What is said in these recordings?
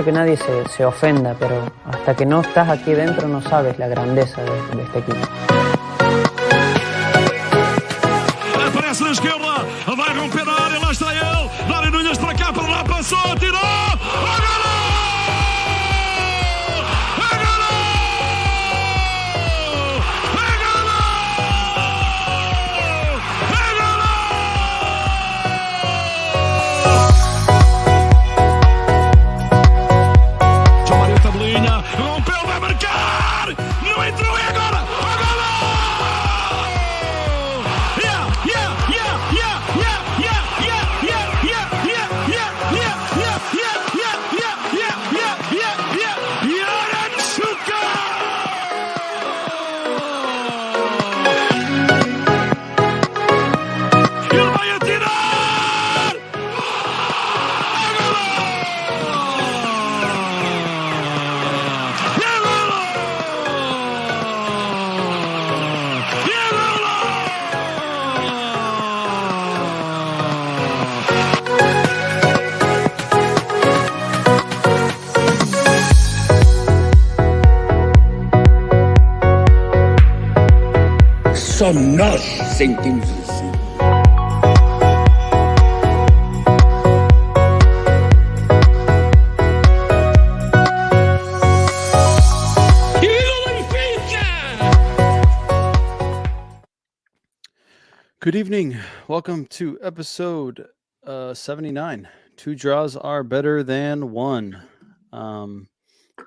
quiero que nadie se ofenda, pero hasta que no estás aquí dentro no sabes la grandeza de este equipo. Aparece na esquerda, vai romper a área, lá está ele. Dário Núñez para cá, para lá, passou, tirou. Só nós sentimos assim. Good evening. Welcome to episode 79. 2 draws are better than 1.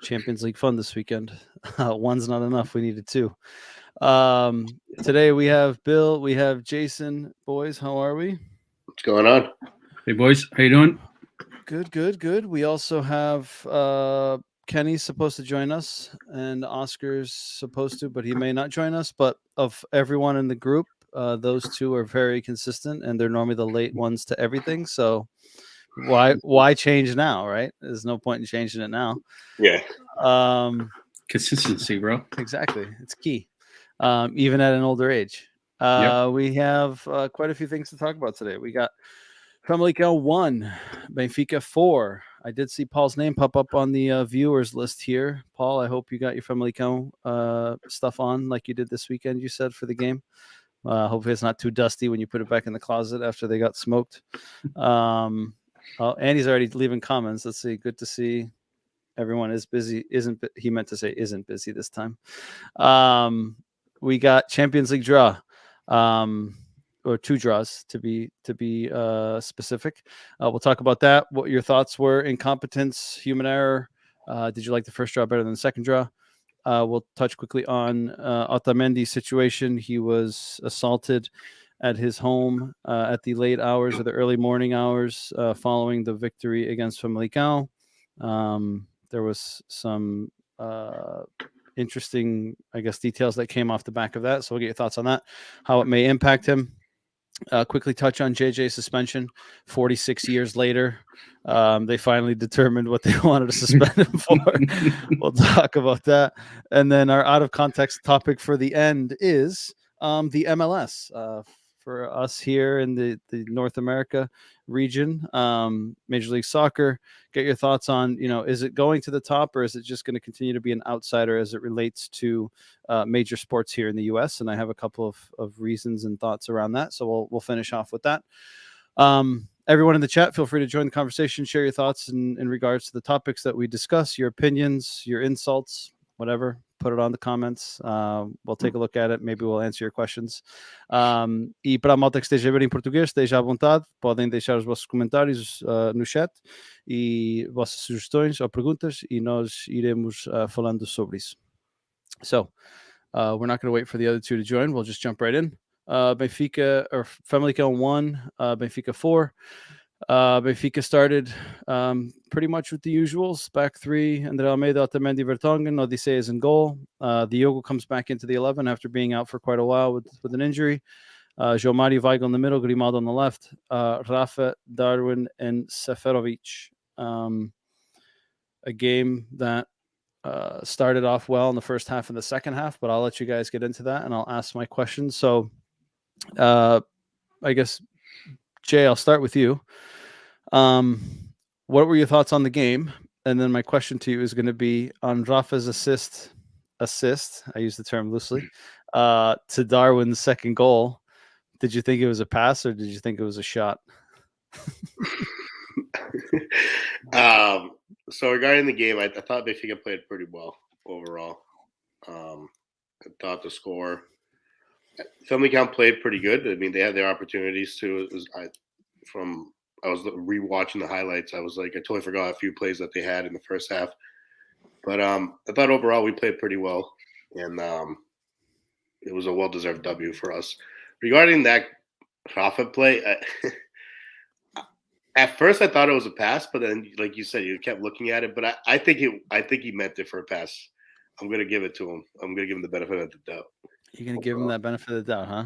Champions League fun this weekend. 1's not enough. We needed 2. Today we have Bill, we have Jason. Boys, how are we? What's going on? Hey boys, how you doing? Good. We also have Kenny's supposed to join us and Oscar's supposed to, but he may not join us. But of everyone in the group, those two are very consistent and they're normally the late ones to everything. So why change now, right? There's no point in changing it now. Yeah. Consistency, bro. Exactly. It's key. Even at an older age. Yep. We have quite a few things to talk about today. We got Famalicão 1, Benfica 4. I did see Paul's name pop up on the viewers list here. Paul, I hope you got your Famalicão stuff on like you did this weekend, you said, for the game. Hopefully it's not too dusty when you put it back in the closet after they got smoked. Andy's already leaving comments. Let's see. Good to see everyone is busy. He meant to say isn't busy this time. We got Champions League draw, or 2 draws to be specific. We'll talk about that. What your thoughts were: incompetence, human error. Did you like the first draw better than the second draw? We'll touch quickly on Otamendi's situation. He was assaulted at his home at the late hours or the early morning hours following the victory against Famalicão. There was some interesting, I guess, details that came off the back of that. So we'll get your thoughts on that, how it may impact him. Quickly touch on JJ's suspension. 46 years later, they finally determined what they wanted to suspend him for. We'll talk about that. And then our out of context topic for the end is the MLS. For us here in the North America region, Major League Soccer, get your thoughts on, is it going to the top or is it just going to continue to be an outsider as it relates to major sports here in the U.S.? And I have a couple of reasons and thoughts around that. So we'll finish off with that. Everyone in the chat, feel free to join the conversation, share your thoughts in regards to the topics that we discuss, your opinions, your insults, whatever. Put it on the comments. We'll take a look at it. Maybe we'll answer your questions. E para a malta que esteja a ver em português, esteja à vontade. Podem deixar os vossos comentários no chat e vossas sugestões ou perguntas e nós iremos falando sobre isso. So, we're not going to wait for the other two to join. We'll just jump right in. Benfica, or Famalicão 1, Benfica 4. Benfica started pretty much with the usuals. Back 3, André Almeida, Otamendi, Vertonghen, Odysseas in goal. Diogo comes back into the 11 after being out for quite a while with an injury. João Mário, Weigl in the middle, Grimaldo on the left. Rafa, Darwin, and Seferovic. A game that started off well in the first half and the second half, but I'll let you guys get into that and I'll ask my questions. So I guess, Jay, I'll start with you. What were your thoughts on the game? And then my question to you is going to be on Rafa's assist. I use the term loosely. To Darwin's second goal. Did you think it was a pass or did you think it was a shot? So regarding the game, I thought Benfica played pretty well overall. I thought the score, Famalicão played pretty good. I mean, they had their opportunities too. I was rewatching the highlights. I was like, I totally forgot a few plays that they had in the first half. But I thought overall we played pretty well, and it was a well-deserved W for us. Regarding that Rafa play, at first I thought it was a pass, but then, like you said, you kept looking at it. But I think he meant it for a pass. I'm gonna give it to him. I'm gonna give him the benefit of the doubt. You're gonna give him that benefit of the doubt, huh?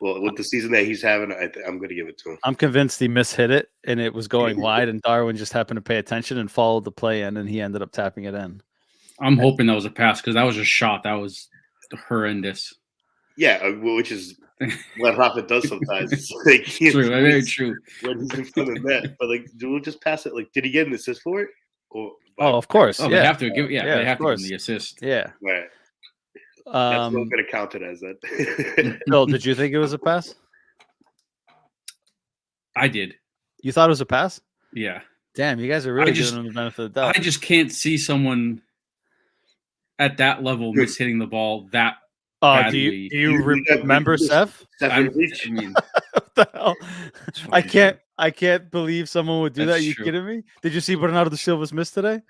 Well, with the season that he's having, I'm gonna give it to him. I'm convinced he mishit it and it was going wide, and Darwin just happened to pay attention and followed the play in, and he ended up tapping it in. I'm hoping that was a pass because that was a shot. That was horrendous. Yeah, which is what Rafa does sometimes. It's like True, very true. When he's in front of the net, but like, we'll just pass it. Like, did he get an assist for it? Of course. Oh, yeah. they have to give. Yeah, they have to give course. him the assist. Yeah. Right. That's not going to count it as that. Bill, did you think it was a pass? I did. You thought it was a pass? Yeah. Damn, you guys are really giving him the benefit of the doubt. I just can't see someone at that level mishitting the ball that badly. Do you remember Seth? I mean, What the hell? I can't believe someone would do that. Are you kidding me? Did you see Bernardo Silva's miss today?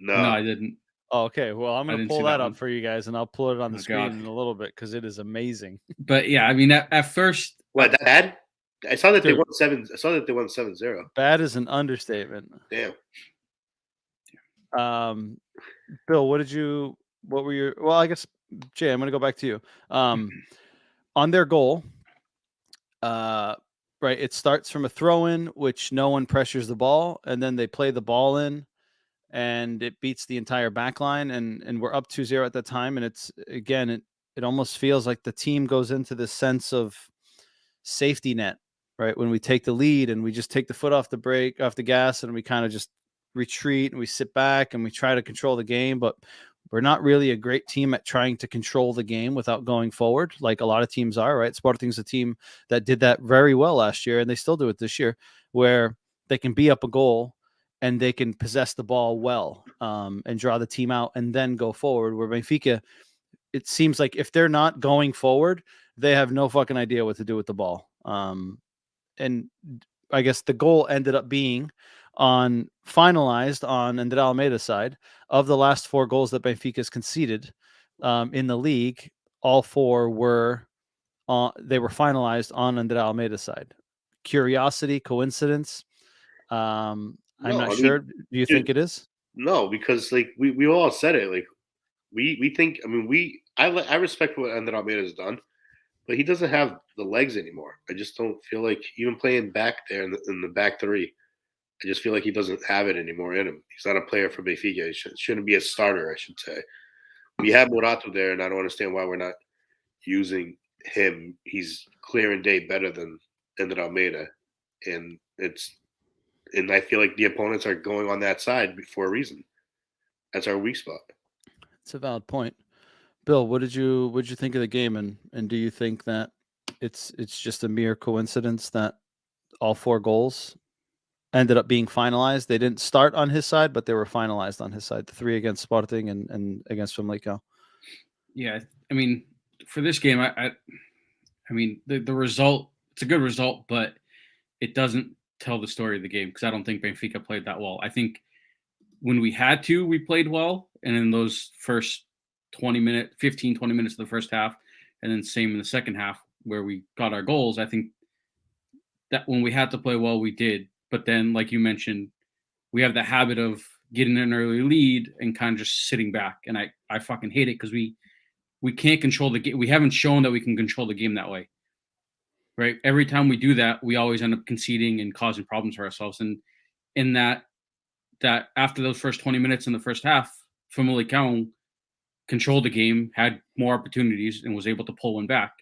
No, I didn't. Oh, okay. Well, I'm going to pull that up for you guys, and I'll pull it on the screen God. in a little bit because it is amazing. But yeah, I mean, at first, what, that bad? I saw that they won 7-0. Bad is an understatement. Damn. Bill, what were your? Well, I guess Jay, I'm going to go back to you. On their goal, right? It starts from a throw-in, which no one pressures the ball, and then they play the ball in. And it beats the entire back line, and we're up 2-0 at that time. And it's, again, it almost feels like the team goes into this sense of safety net, right? When we take the lead and we just take the foot off the gas, and we kind of just retreat and we sit back and we try to control the game. But we're not really a great team at trying to control the game without going forward, like a lot of teams are, right? Sporting's a team that did that very well last year, and they still do it this year, where they can be up a goal and they can possess the ball well, and draw the team out and then go forward. Where Benfica, it seems like if they're not going forward, they have no fucking idea what to do with the ball. And I guess the goal ended up being finalized on André Almeida's side. Of the last 4 goals that Benfica's conceded in the league, all 4 were finalized on André Almeida's side. Curiosity, coincidence? I'm not sure. Do you think it is? No, because like we all said it. Like we think. I mean, I respect what André Almeida has done, but he doesn't have the legs anymore. I just don't feel like even playing back there in the back 3. I just feel like he doesn't have it anymore in him. He's not a player for Benfica. He shouldn't be a starter, I should say. We have Morato there, and I don't understand why we're not using him. He's clear and day better than André Almeida, and I feel like the opponents are going on that side for a reason. That's our weak spot. It's a valid point. Bill, what did you think of the game, and do you think that it's just a mere coincidence that all 4 goals ended up being finalized? They didn't start on his side, but they were finalized on his side. The 3 against Sporting and against Famalicão. Yeah, I mean, for this game, I mean, the result, it's a good result, but it doesn't tell the story of the game because I don't think Benfica played that well. I think when we had to, we played well. And in those first 20 minutes of the first half, and then same in the second half where we got our goals, I think that when we had to play well, we did. But then, like you mentioned, we have the habit of getting an early lead and kind of just sitting back. And I fucking hate it because we can't control the game. We haven't shown that we can control the game that way. Right. Every time we do that, we always end up conceding and causing problems for ourselves. And in that after those first 20 minutes in the first half, Famalicão controlled the game, had more opportunities, and was able to pull one back.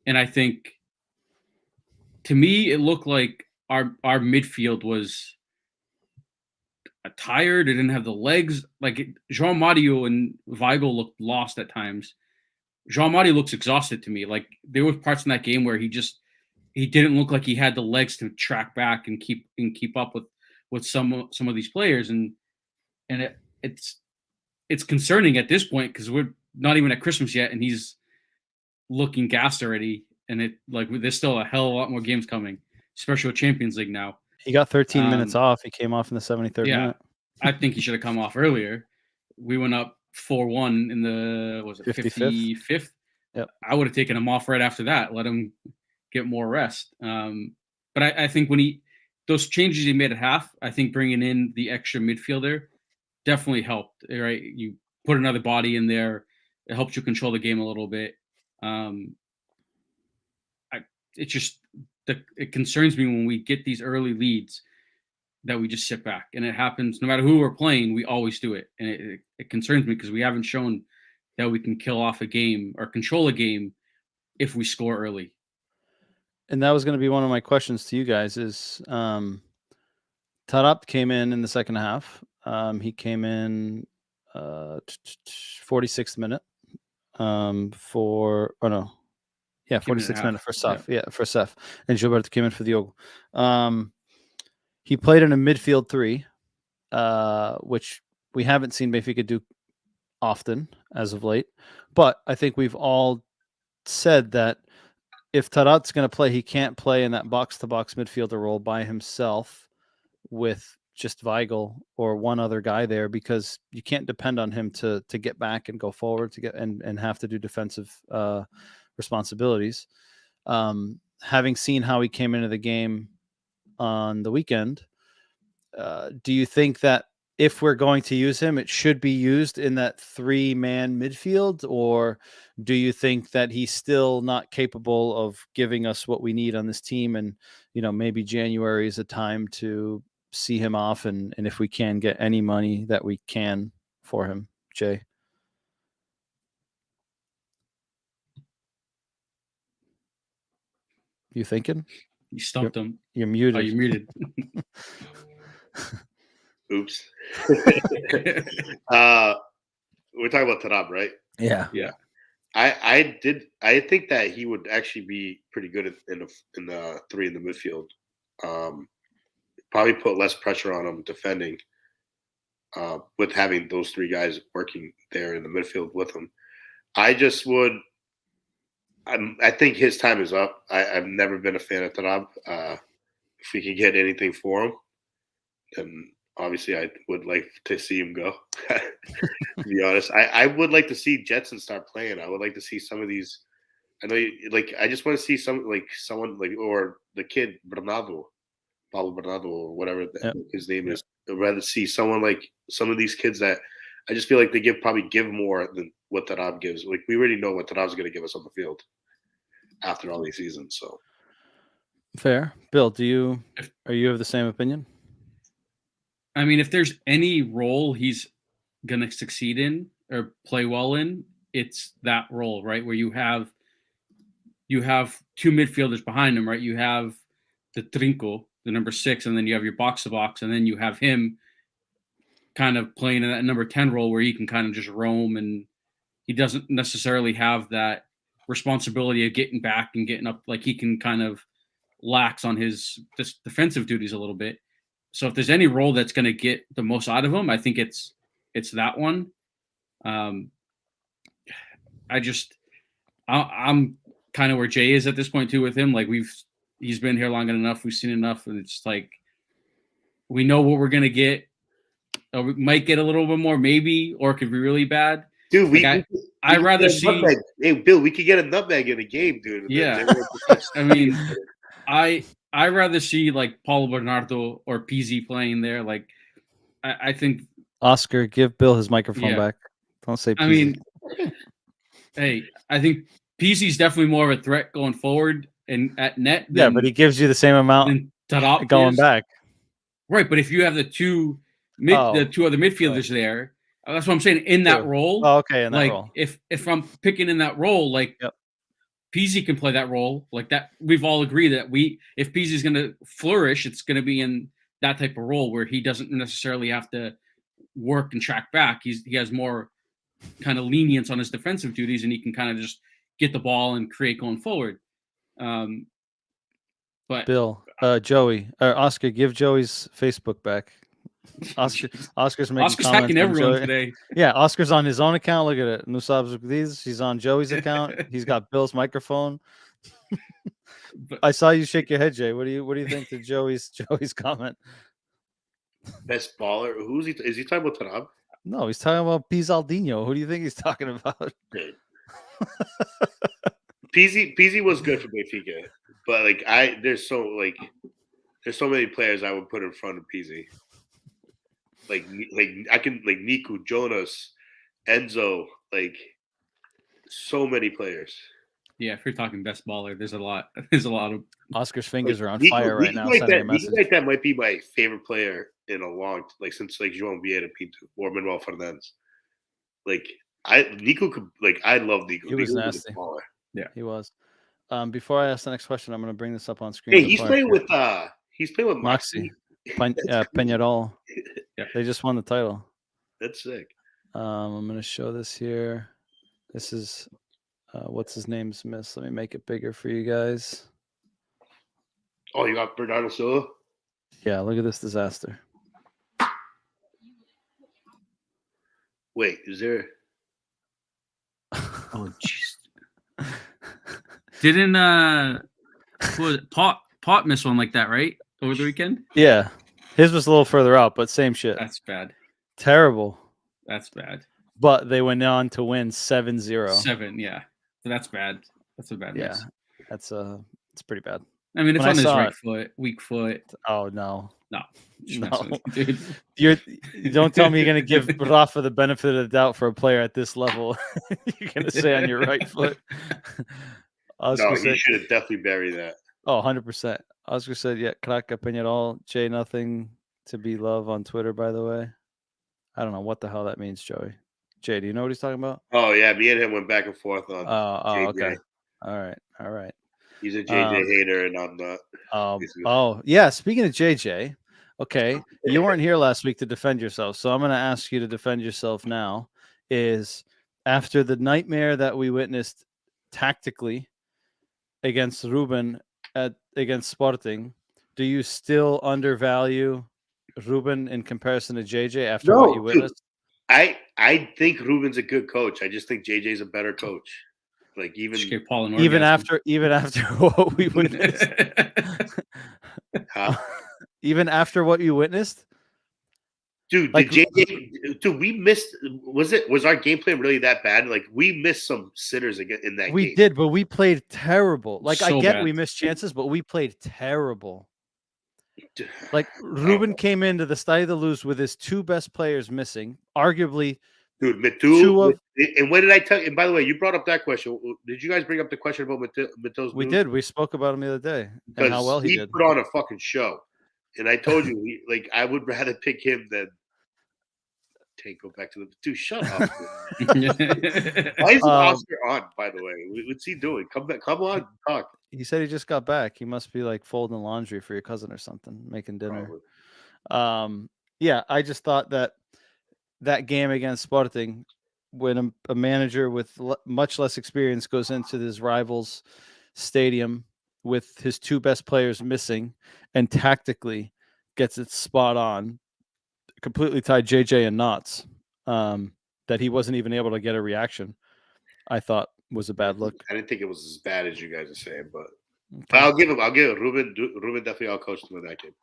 And I think, to me, it looked like our midfield was tired. It didn't have the legs. Like João Mario and Weigl looked lost at times. João Mario looks exhausted to me. Like there were parts in that game where he didn't look like he had the legs to track back and keep up with some of these players. And it's concerning at this point because we're not even at Christmas yet, and he's looking gassed already. And there's still a hell of a lot more games coming, especially with Champions League now. He got 13 minutes off. He came off in the 73rd minute. I think he should have come off earlier. We went up 4-1 in the 55th. Yep. I would have taken him off right after that. Let him get more rest. But I think when those changes he made at half, I think bringing in the extra midfielder definitely helped. Right, you put another body in there, it helps you control the game a little bit. It concerns me when we get these early leads that we just sit back, and it happens no matter who we're playing. We always do it, and it concerns me because we haven't shown that we can kill off a game or control a game if we score early. And that was going to be one of my questions to you guys is Tarap came in the second half. He came in 46th minute 46th minute for Saf. Yeah, for Saf. And Gilberto came in for Diogo. He played in a midfield 3, which we haven't seen Benfica do often as of late. But I think we've all said that if Tarat's going to play, he can't play in that box-to-box midfielder role by himself with just Weigl or one other guy there, because you can't depend on him to get back and go forward to get and have to do defensive responsibilities. Having seen how he came into the game on the weekend, do you think that if we're going to use him, it should be used in that 3-man midfield, or do you think that he's still not capable of giving us what we need on this team? And, maybe January is a time to see him off. And if we can get any money that we can for him, Jay. You thinking? You stumped him. You're muted. Oh, you're muted. Oops. We're talking about Tarab, right? Yeah. Yeah. I think that he would actually be pretty good in the 3 in the midfield. Probably put less pressure on him defending with having those 3 guys working there in the midfield with him. I think his time is up. I've never been a fan of Tarab. If we can get anything for him, then obviously I would like to see him go. To be honest, I would like to see Jetson start playing. I would like to see some of these. I know, I just want to see someone or the kid Paulo Bernardo, or whatever his name is. I'd rather see someone like some of these kids that I just feel like they probably give more than what Tarab gives. Like, we already know what Tarab's going to give us on the field after all these seasons. So fair. Bill, are you of the same opinion? I mean, if there's any role he's going to succeed in or play well in, it's that role, right? Where you have 2 midfielders behind him, right? You have the Trinco, the number 6, and then you have your box-to-box, and then you have him kind of playing in that number 10 role where he can kind of just roam, and he doesn't necessarily have that responsibility of getting back and getting up. Like, he can kind of lax on his defensive duties a little bit. So if there's any role that's going to get the most out of him, I think it's that one. I'm kind of where Jay is at this point too with him. Like, he's been here long enough. We've seen enough. And it's like, we know what we're going to get. We might get a little bit more maybe, or it could be really bad. Dude, I'd rather see. Hey, Bill, we could get a nutmeg in a game, dude. Yeah. I mean, I'd rather see like Paulo Bernardo or PZ playing there. Like, I think Oscar, give Bill his microphone back. Don't say PZ. I mean, hey, I think PZ's definitely more of a threat going forward and at net. But he gives you the same amount going back. Right, but if you have the 2 other midfielders there, that's what I'm saying, in that role. Oh, okay, in that role. If I'm picking in that role, like, PZ can play that role like that. We've all agreed that if PZ is going to flourish, it's going to be in that type of role where he doesn't necessarily have to work and track back. He has more kind of lenience on his defensive duties, and he can kind of just get the ball and create going forward. But Bill, Joey, or Oscar, give Joey's Facebook back. Oscar's making Oscar's comments hacking on everyone Joey. today. Yeah, Oscar's on his own account. Look at it. Nusabs, he's on Joey's account. He's got Bill's microphone. I saw you shake your head, Jay. What do you think to Joey's comment? Best baller. Who's he? Is he talking about Tarab? No, he's talking about Pizzaldinho. Who do you think he's talking about? PZ was good for Benfica, but like there's so many players I would put in front of PZ. Like I can like Niku, Jonas, Enzo, like so many players. Yeah, if you're talking best baller, there's a lot of Oscar's fingers are on Niku, fire right Niku now. Like Sending that, a message. Niku like that might be my favorite player in a long since like João Vieira Pinto or Manuel Fernandes. Like Niku could I love Niku. He was Niku nasty. Was yeah, he was. Before I ask the next question, I'm going to bring this up on screen. Hey, he's playing with Moxie. Peñarol. Yeah. They just won the title. That's sick. I'm going to show this here. This is what's his name's miss. Let me make it bigger for you guys. Oh, you got Bernardo Silva? Yeah, look at this disaster. Wait, is there? Oh, jeez. Didn't who was it? Pot miss one like that, right? Over the weekend? Yeah. His was a little further out, but same shit. That's bad. Terrible. That's bad. But they went on to win 7-0. 7, yeah. So that's bad. That's a bad miss. That's it's pretty bad. I mean, it's When on I his saw right it- foot, weak foot. Oh no. No. No. Dude. You don't tell me you're gonna give Rafa the benefit of the doubt for a player at this level. You're gonna say on your right foot. Oscar No, said, he should have definitely buried that. oh, 100%. Oscar said, yeah, Kraka Peñarol, Jay, nothing to be love on Twitter, by the way. I don't know what the hell that means, Joey. Jay, do you know what he's talking about? Oh yeah, me and him went back and forth on. JJ. Okay. All right. He's a JJ hater, and I'm not. Yeah. Speaking of JJ, okay, you weren't here last week to defend yourself, so I'm going to ask you to defend yourself now. Is after the nightmare that we witnessed tactically against Ruben against Sporting, do you still undervalue Ruben in comparison to JJ after what you witnessed? I think Ruben's a good coach. I just think JJ's a better coach. Like even after what we witnessed. Huh? Even after what you witnessed? Dude, like, we missed. Was our game plan really that bad? Like we missed some sitters again in that game. We did, but we played terrible. Like So I get bad. we missed chances, but we played terrible. Like Ruben came into the Stade de Luz with his two best players missing, arguably. Dude, Mitu. And when did I tell you? And by the way, you brought up that question. Did you guys bring up the question about Mitu's? We did. We spoke about him the other day and how well he did. Put on a fucking show. And I told you, I would rather pick him than go back to the dude. Shut up. Why is Oscar on? By the way, what's he doing? Come back. Come on, talk. He said he just got back. He must be like folding laundry for your cousin or something, making dinner. Yeah, I just thought that game against Sporting, when a manager with much less experience goes into his rival's stadium with his two best players missing and tactically gets it spot on, completely tied JJ in knots, that he wasn't even able to get a reaction, I thought was a bad look. I didn't think it was as bad as you guys are saying, but I'll give him Ruben definitely outcoached him in that game.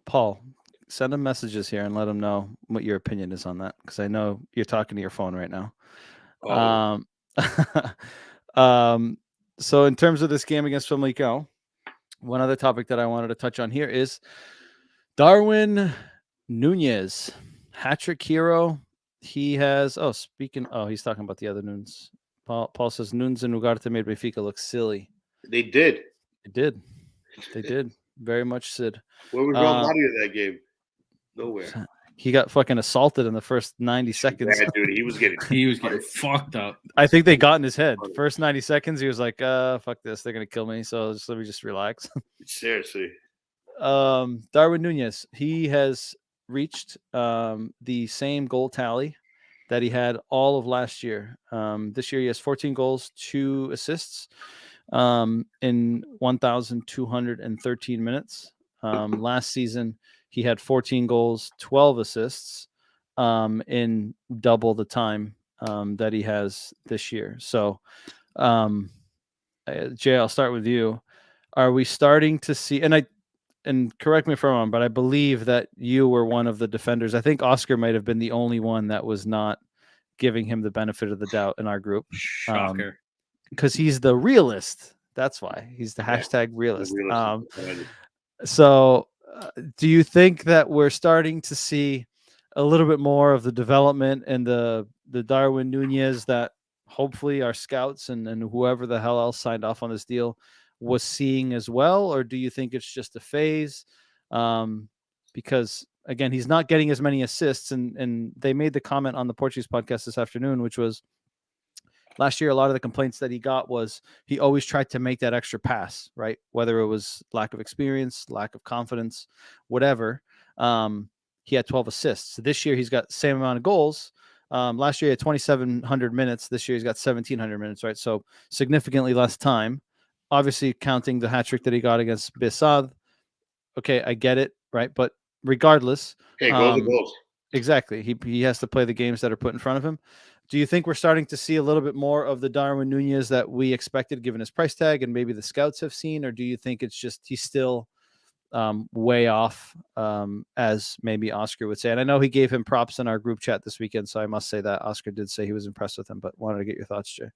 Paul, send him messages here and let him know what your opinion is on that, because I know you're talking to your phone right now. So in terms of this game against Famalicão, one other topic that I wanted to touch on here is Darwin Nunez, hat-trick hero. He has he's talking about the other Nunes. Paul says Nunes and Ugarte made Benfica look silly. They did. They did. Very much Sid. Where was Real Mario in that game? Nowhere. He got fucking assaulted in the first 90 seconds. Yeah, dude, he was getting fucked up. I think they got in his head. The first 90 seconds, he was like, fuck this, they're gonna kill me. So let me just relax. Seriously. Darwin Nunez, he has reached the same goal tally that he had all of last year. This year he has 14 goals, 2 assists in 1,213 minutes. Last season he had 14 goals, 12 assists in double the time that he has this year. So, Jay, I'll start with you. Are we starting to see, and correct me if I'm wrong, but I believe that you were one of the defenders. I think Oscar might have been the only one that was not giving him the benefit of the doubt in our group. Shocker. Because he's the realist. That's why he's the hashtag realist. So do you think that we're starting to see a little bit more of the development and the Darwin Nunez that hopefully our scouts and whoever the hell else signed off on this deal was seeing as well? Or do you think it's just a phase? Because again, he's not getting as many assists, and they made the comment on the Portuguese podcast this afternoon, which was last year, a lot of the complaints that he got was he always tried to make that extra pass, right? Whether it was lack of experience, lack of confidence, whatever. He had 12 assists. This year, he's got the same amount of goals. Last year, he had 2,700 minutes. This year, he's got 1,700 minutes, right? So significantly less time. Obviously, counting the hat trick that he got against Bissad. Okay, I get it, right? But regardless, goals. Exactly. He has to play the games that are put in front of him. Do you think we're starting to see a little bit more of the Darwin Nunez that we expected given his price tag and maybe the scouts have seen? Or do you think it's just he's still way off, as maybe Oscar would say? And I know he gave him props in our group chat this weekend, so I must say that Oscar did say he was impressed with him, but wanted to get your thoughts, Jay.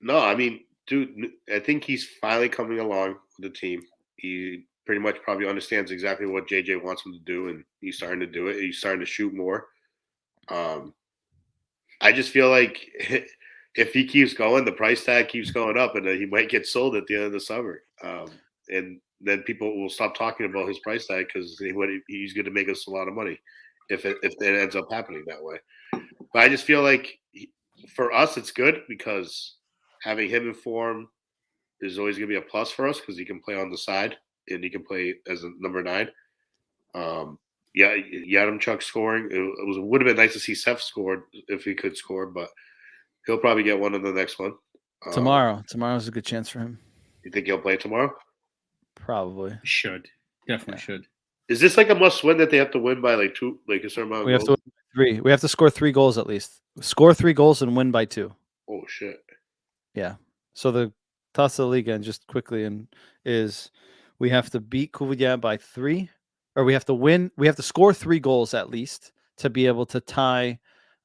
No, I mean, dude, I think he's finally coming along with the team. He pretty much probably understands exactly what JJ wants him to do, and he's starting to do it. He's starting to shoot more. I just feel like if he keeps going, the price tag keeps going up, and he might get sold at the end of the summer. And then people will stop talking about his price tag because he's going to make us a lot of money if it ends up happening that way. But I just feel like for us, it's good because having him in form is always going to be a plus for us because he can play on the side and he can play as a number 9. Yadamchuk scoring. It would have been nice to see Seth scored if he could score, but he'll probably get one in the next one. Tomorrow's a good chance for him. You think he'll play tomorrow? Probably. Definitely should. Is this like a must win that they have to win by like 2, like a certain amount of We goals? have to win by 3. We have to score 3 goals at least. Score 3 goals and win by 2. Oh shit. Yeah. So the Taça Liga, and just quickly, is we have to beat Covilhã by 3, or we have to win. We have to score 3 goals at least to be able to tie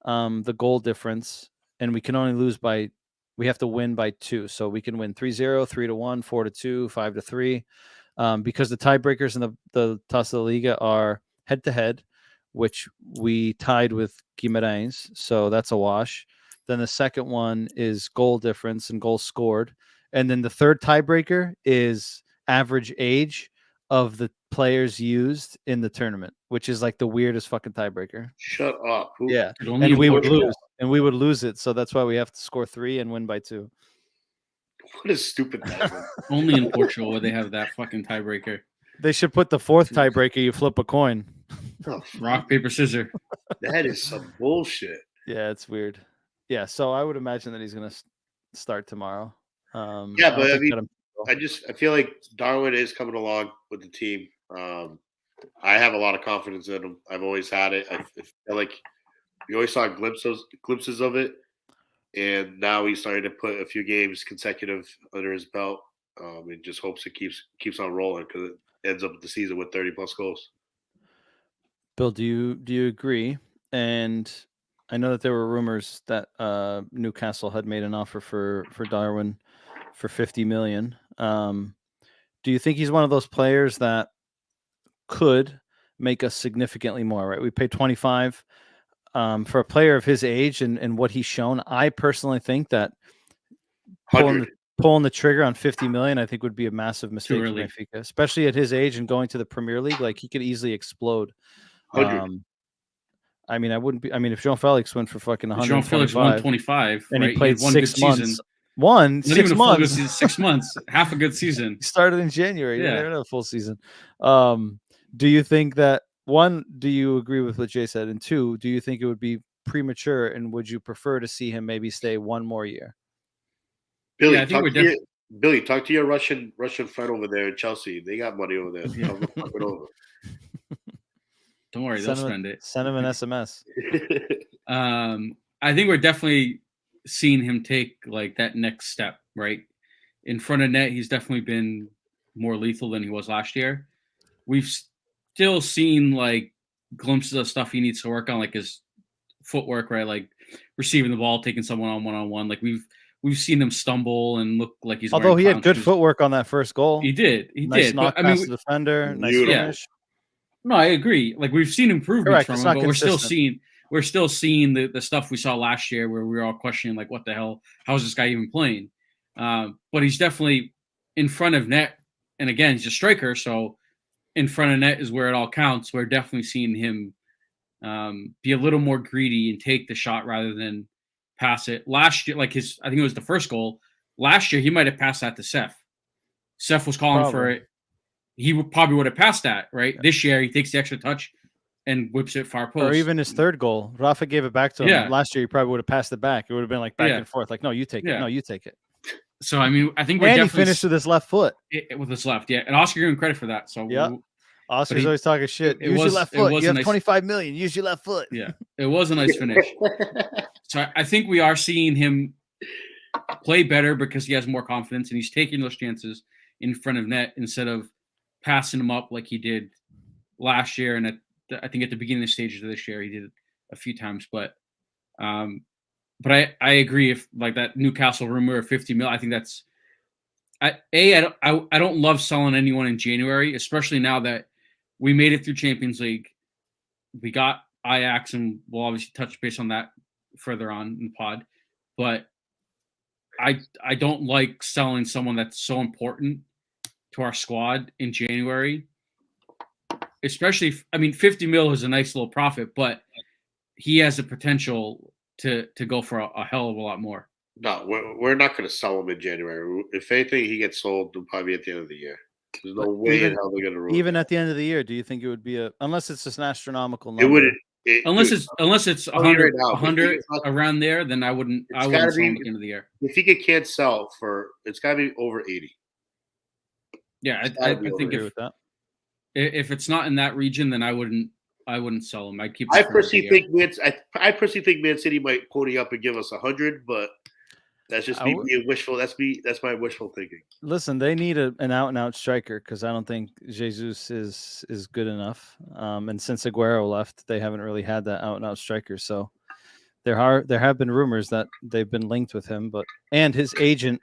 the goal difference, and we can only lose by. We have to win by 2, so we can win 3-0, 3-1, 4-2, 5-3, because the tiebreakers in the Taça Liga are head-to-head, which we tied with Guimarães, so that's a wash. Then the second one is goal difference and goals scored, and then the third tiebreaker is average age of the players used in the tournament, which is like the weirdest fucking tiebreaker. Shut up. Yeah, and we would lose. And we would lose it, so that's why we have to score 3 and win by 2. What a stupid tiebreaker. Only in Portugal would they have that fucking tiebreaker. They should put the 4th tiebreaker. You flip a coin. Oh, rock, paper, scissors. That is some bullshit. Yeah, it's weird. Yeah, so I would imagine that he's going to start tomorrow. Yeah, but I mean, I feel like Darwin is coming along with the team. I have a lot of confidence in him. I've always had it. I feel like we always saw glimpses of it, and now he's starting to put a few games consecutive under his belt. And just hopes it keeps on rolling because it ends up the season with 30+ goals. Bill, do you agree? And I know that there were rumors that Newcastle had made an offer for Darwin for 50 million. Do you think he's one of those players that could make us significantly more? Right, we paid 25. For a player of his age and what he's shown, I personally think that pulling the trigger on 50 million, I think would be a massive mistake for Benfica, especially at his age and going to the Premier League. Like, he could easily explode. I mean, I wouldn't be. I mean, if João Felix went for fucking 125, 125, and right? he played 6 months, Not 6 even a full good months. season, 6 months, half a good season. He started in January. Yeah. Yeah, never had a full season. Do you think that, one, do you agree with what Jay said? And two, do you think it would be premature, and would you prefer to see him maybe stay one more year? Billy, Yeah, I think we're Billy, talk to your Russian friend over there in Chelsea. They got money over there. Yeah. Tell them to fuck it over. Don't worry, they'll spend it. Send him an SMS. I think we're definitely seeing him take like that next step, right? In front of net, he's definitely been more lethal than he was last year. We've still seen like glimpses of stuff he needs to work on, like his footwork, right? Like receiving the ball, taking someone on one-on-one. Like we've seen him stumble and look like he's. Although he had good footwork on that first goal. He did. Nice knock past the defender. Nice finish. No, I agree. Like we've seen improvements from him, but consistent. we're still seeing the stuff we saw last year where we were all questioning like, what the hell? How is this guy even playing? But he's definitely in front of net, and again, he's a striker, so in front of net is where it all counts. We're definitely seeing him be a little more greedy and take the shot rather than pass it. Last year, like I think it was the first goal. Last year, he might have passed that to Seth. Seth was calling for it. He probably would have passed that, right? Yeah. This year, he takes the extra touch and whips it far post. Or even his third goal. Rafa gave it back to him. Yeah. Last year, he probably would have passed it back. It would have been like back and forth. Like, no, you take it. No, you take it. So, I mean, I think we're definitely... he finished with his left foot. With his left, yeah. And Oscar gave him credit for that. So, yeah. Oscar's always talking shit. Use your left foot. You have 25 million. Use your left foot. Yeah. It was a nice finish. So, I think we are seeing him play better because he has more confidence and he's taking those chances in front of net instead of passing him up like he did last year. And I think at the beginning of the stages of this year, he did it a few times. But I agree. If like that Newcastle rumor of 50 mil, I think that's I don't love selling anyone in January, especially now that we made it through Champions League. We got Ajax, and we'll obviously touch base on that further on in the pod. But I don't like selling someone that's so important to our squad in January. Especially, 50 mil is a nice little profit, but he has the potential to go for a hell of a lot more. No, we're not going to sell him in January. If anything, he gets sold probably at the end of the year. There's no way in hell they're going to rule. Even at the end of the year, do you think it would be unless it's just an astronomical number? It wouldn't. Unless it's 100 around there, then I wouldn't sell him at the end of the year. Benfica can't sell it's got to be over 80. Yeah, I think with that. If it's not in that region, then I wouldn't sell him. I'd keep. I personally think Man City might pony up and give us 100, but that's just me being wishful. That's my wishful thinking. Listen, they need an out-and-out striker because I don't think Jesus is good enough. And since Aguero left, they haven't really had that out-and-out striker. So there have been rumors that they've been linked with him, and his agent.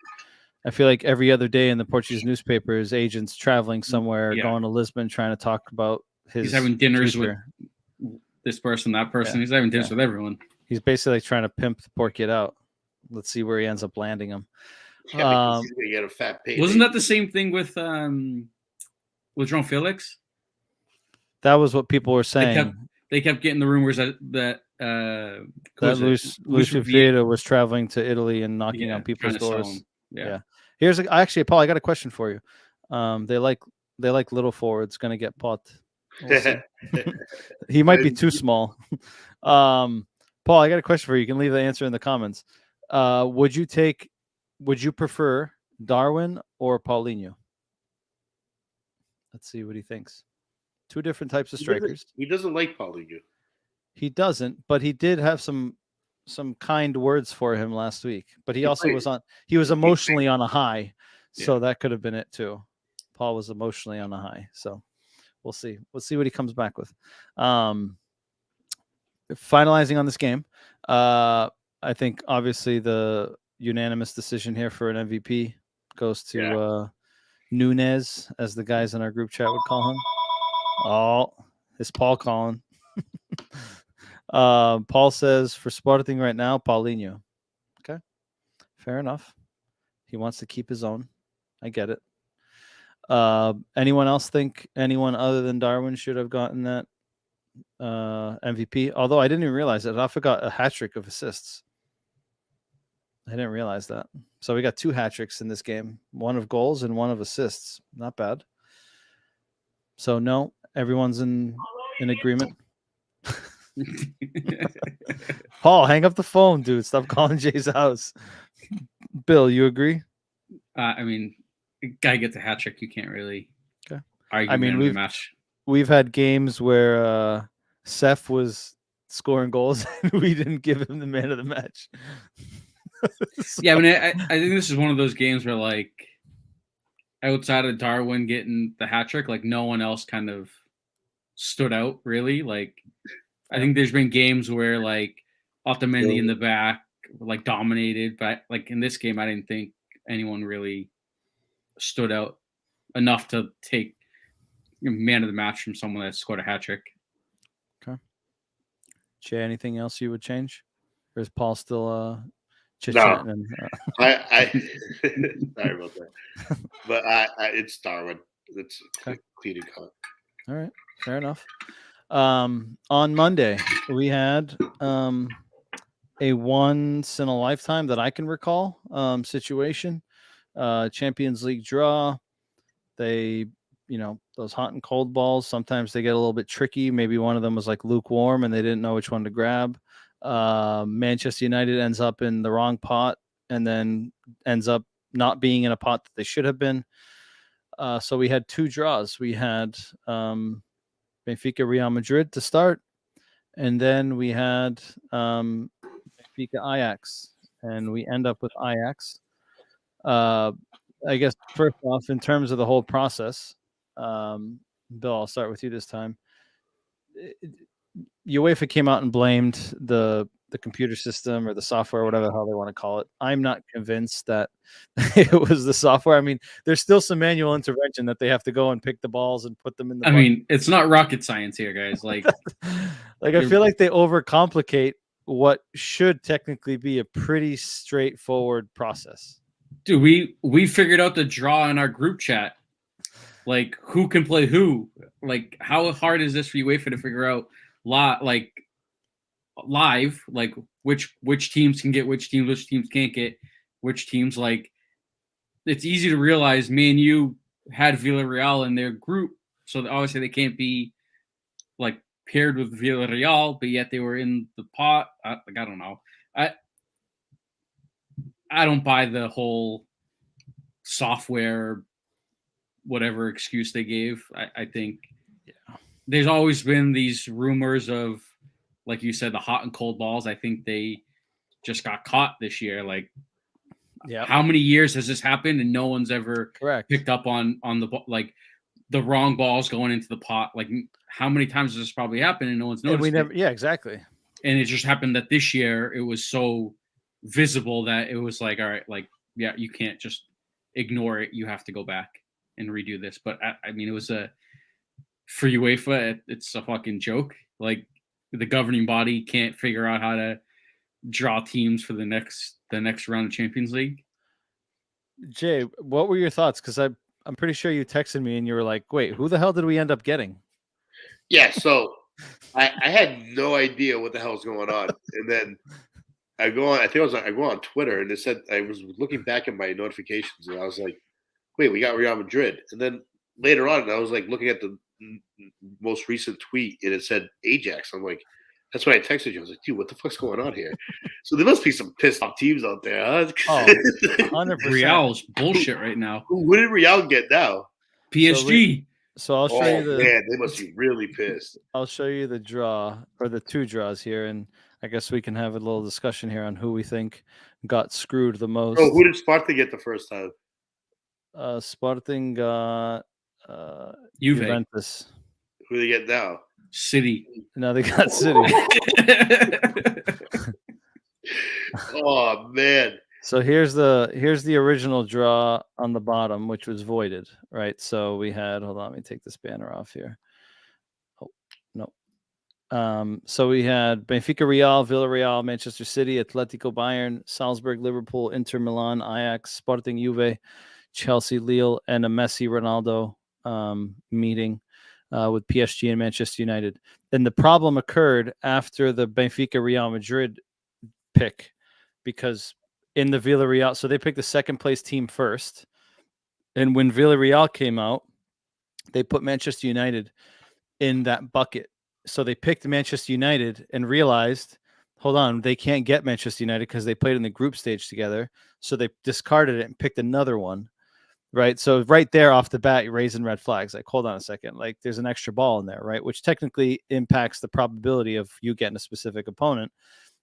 I feel like every other day in the Portuguese newspaper, his agent's traveling somewhere, going to Lisbon, trying to talk about he's having dinners with this person, that person. Yeah. He's having dinners with everyone. He's basically trying to pimp the poor kid out. Let's see where he ends up landing him. Yeah, he's gonna get a fat payday. Wasn't that the same thing with João Felix? That was what people were saying. They kept getting the rumors that Luis Vieira was traveling to Italy and knocking on people's doors. Yeah. Here's actually, Paul, I got a question for you. They like little forwards. Going to get pot. We'll he might be too small. Paul, I got a question for you. You can leave the answer in the comments. Would you prefer Darwin or Paulinho? Let's see what he thinks. Two different types of strikers. He doesn't like Paulinho. He doesn't, but he did have some kind words for him last week, but he was emotionally on a high. So that could have been it too. Paul was emotionally on a high. So we'll see what he comes back with. Finalizing on this game. I think obviously the unanimous decision here for an MVP goes to Nunes, as the guys in our group chat would call him. Oh, it's Paul calling. Paul says for Sporting right now, Paulinho. Okay, fair enough. He wants to keep his own. I get it. Anyone else think anyone other than Darwin should have gotten that MVP? Although I didn't even realize that Rafa got a hat trick of assists. I didn't realize that. So we got 2 hat tricks in this game, 1 of goals and 1 of assists. Not bad. So no, everyone's in agreement. Paul, hang up the phone, dude. Stop calling Jay's house. Bill, you agree? I mean, guy gets a hat trick. You can't really argue. I mean, man of the match. We've had games where Seth was scoring goals and we didn't give him the man of the match. So, yeah, I mean, I think this is one of those games where, like, outside of Darwin getting the hat trick, like, no one else kind of stood out, really. Like, I think there's been games where, like, Otamendi in the back, like, dominated. But, like, in this game, I didn't think anyone really stood out enough to take man of the match from someone that scored a hat trick. Okay. Jay, anything else you would change? Or is Paul still chit-chatting? No. I sorry about that. But it's Darwin. It's clean cut. All right. Fair enough. On Monday, we had a once in a lifetime that I can recall situation. Champions League draw. They, those hot and cold balls, sometimes they get a little bit tricky. Maybe one of them was like lukewarm and they didn't know which one to grab. Manchester United ends up in the wrong pot and then ends up not being in a pot that they should have been. So we had 2 draws. We had Benfica Real Madrid to start, and then we had Benfica Ajax, and we end up with Ajax. I guess first off, in terms of the whole process, Bill, I'll start with you this time. UEFA came out and blamed the computer system or the software, whatever the hell they want to call it. I'm not convinced that it was the software. I mean, there's still some manual intervention that they have to go and pick the balls and put them in the. I mean, it's not rocket science here, guys. Like, I feel like they overcomplicate what should technically be a pretty straightforward process. Dude, we figured out the draw in our group chat. Like, who can play who? Like, how hard is this for UEFA to figure out live, like which teams can get which teams can't get which teams? Like, it's easy to realize Man U had Villarreal in their group, so obviously they can't be like paired with Villarreal, but yet they were in the pot. I don't know. I don't buy the whole software, whatever excuse they gave. I think there's always been these rumors of, like you said, the hot and cold balls. I think they just got caught this year. Like, how many years has this happened and no one's ever picked up on the wrong balls going into the pot? Like, how many times has this probably happened and no one's noticed? Exactly. And it just happened that this year it was so visible that it was like, all right, like, yeah, you can't just ignore it. You have to go back and redo this. But I mean, it was for UEFA, it's a fucking joke. Like, the governing body can't figure out how to draw teams for the next round of Champions League. Jay, what were your thoughts? Because I'm pretty sure you texted me and you were like, "Wait, who the hell did we end up getting?" Yeah, so I had no idea what the hell was going on, and then I go on Twitter, and it said, I was looking back at my notifications, and I was like, "Wait, we got Real Madrid." And then later on, I was like looking at the most recent tweet, and it said Ajax. I'm like, that's when I texted you. I was like, dude, what the fuck's going on here? So there must be some pissed off teams out there, huh? 100%. Real's bullshit right now. What did Real get now? PSG. So I'll show you man, they must be really pissed. I'll show you the draw, or the 2 draws here, and I guess we can have a little discussion here on who we think got screwed the most. Oh, who did Sparta get the first time? Sporting got Juventus. Who do they get now? City. No, they got City. Oh man. So here's the original draw on the bottom, which was voided, right? So we had, hold on, let me take this banner off here. Oh, no. So we had Benfica Real, Villarreal, Manchester City, Atletico Bayern, Salzburg, Liverpool, Inter Milan, Ajax, Sporting Juve, Chelsea, Lille, and a Messi Ronaldo meeting with PSG and Manchester United. And the problem occurred after the Benfica Real Madrid pick, because in the Villarreal. So they picked the second place team first. And when Villarreal came out, they put Manchester United in that bucket. So they picked Manchester United and realized, hold on, they can't get Manchester United because they played in the group stage together. So they discarded it and picked another one. Right. So right there off the bat, you're raising red flags. Like, hold on a second. Like, there's an extra ball in there, right? Which technically impacts the probability of you getting a specific opponent.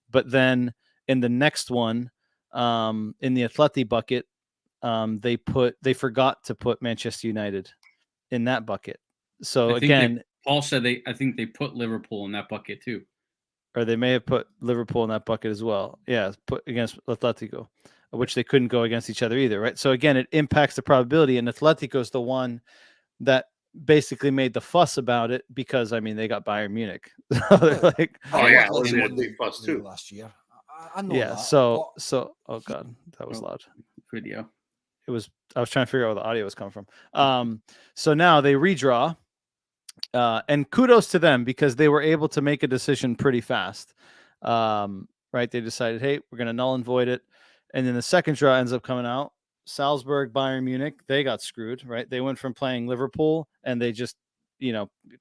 But then in the next one, in the Atleti bucket, they forgot to put Manchester United in that bucket. So again, Paul said I think they put Liverpool in that bucket too. Or they may have put Liverpool in that bucket as well. Yeah, put against Atletico, which they couldn't go against each other either, right? So again, it impacts the probability, and Atletico is the one that basically made the fuss about it because, I mean, they got Bayern Munich. They're like, oh yeah, it was a big fuss too last year. I know yeah. that, so oh god, that was loud. Video. I was trying to figure out where the audio was coming from. So now they redraw. And kudos to them because they were able to make a decision pretty fast. Right. They decided, hey, we're going to null and void it. And then the second draw ends up coming out. Salzburg, Bayern Munich, they got screwed, right? They went from playing Liverpool and they just,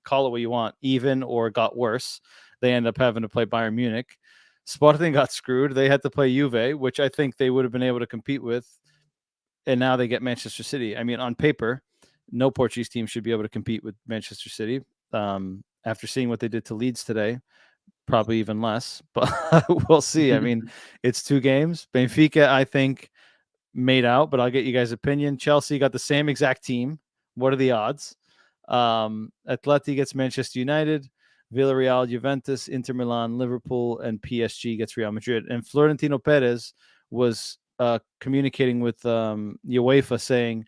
call it what you want, even or got worse. They end up having to play Bayern Munich. Sporting got screwed. They had to play Juve, which I think they would have been able to compete with. And now they get Manchester City. I mean, on paper, no Portuguese team should be able to compete with Manchester City. After seeing what they did to Leeds today, probably even less, but we'll see. I mean, it's 2 games. Benfica, I think, made out, but I'll get you guys' opinion. Chelsea got the same exact team. What are the odds? Atleti gets Manchester United, Villarreal, Juventus, Inter Milan, Liverpool, and PSG gets Real Madrid. And Florentino Perez was communicating with UEFA saying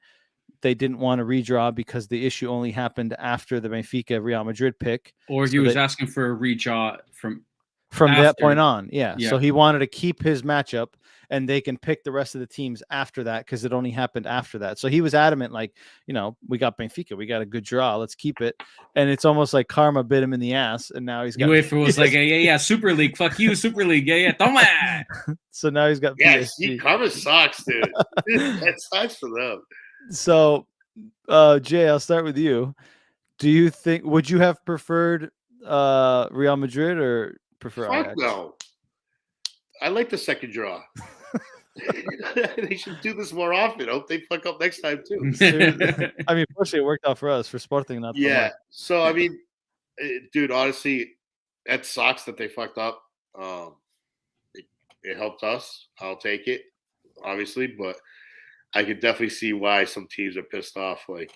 they didn't want to redraw because the issue only happened after the Benfica Real Madrid pick. Or he was asking for a redraw from that point on. Yeah. So he wanted to keep his matchup and they can pick the rest of the teams after that because it only happened after that. So he was adamant, like, we got Benfica, we got a good draw, let's keep it. And it's almost like karma bit him in the ass, and now he's got UEFA was like, yeah, Super League, fuck you, Super League, yeah, toma. So now he's got PSG. Karma sucks, dude. That sucks for them. So, Jay, I'll start with you. Do you think would you have preferred Real Madrid or prefer Fuck Ajax? No. I like the second draw. They should do this more often. I hope they fuck up next time too. I mean, fortunately, it worked out for us for Sporting. Not yeah. So I mean, dude, honestly, that sucks that they fucked up. It helped us. I'll take it, obviously, but I could definitely see why some teams are pissed off. Like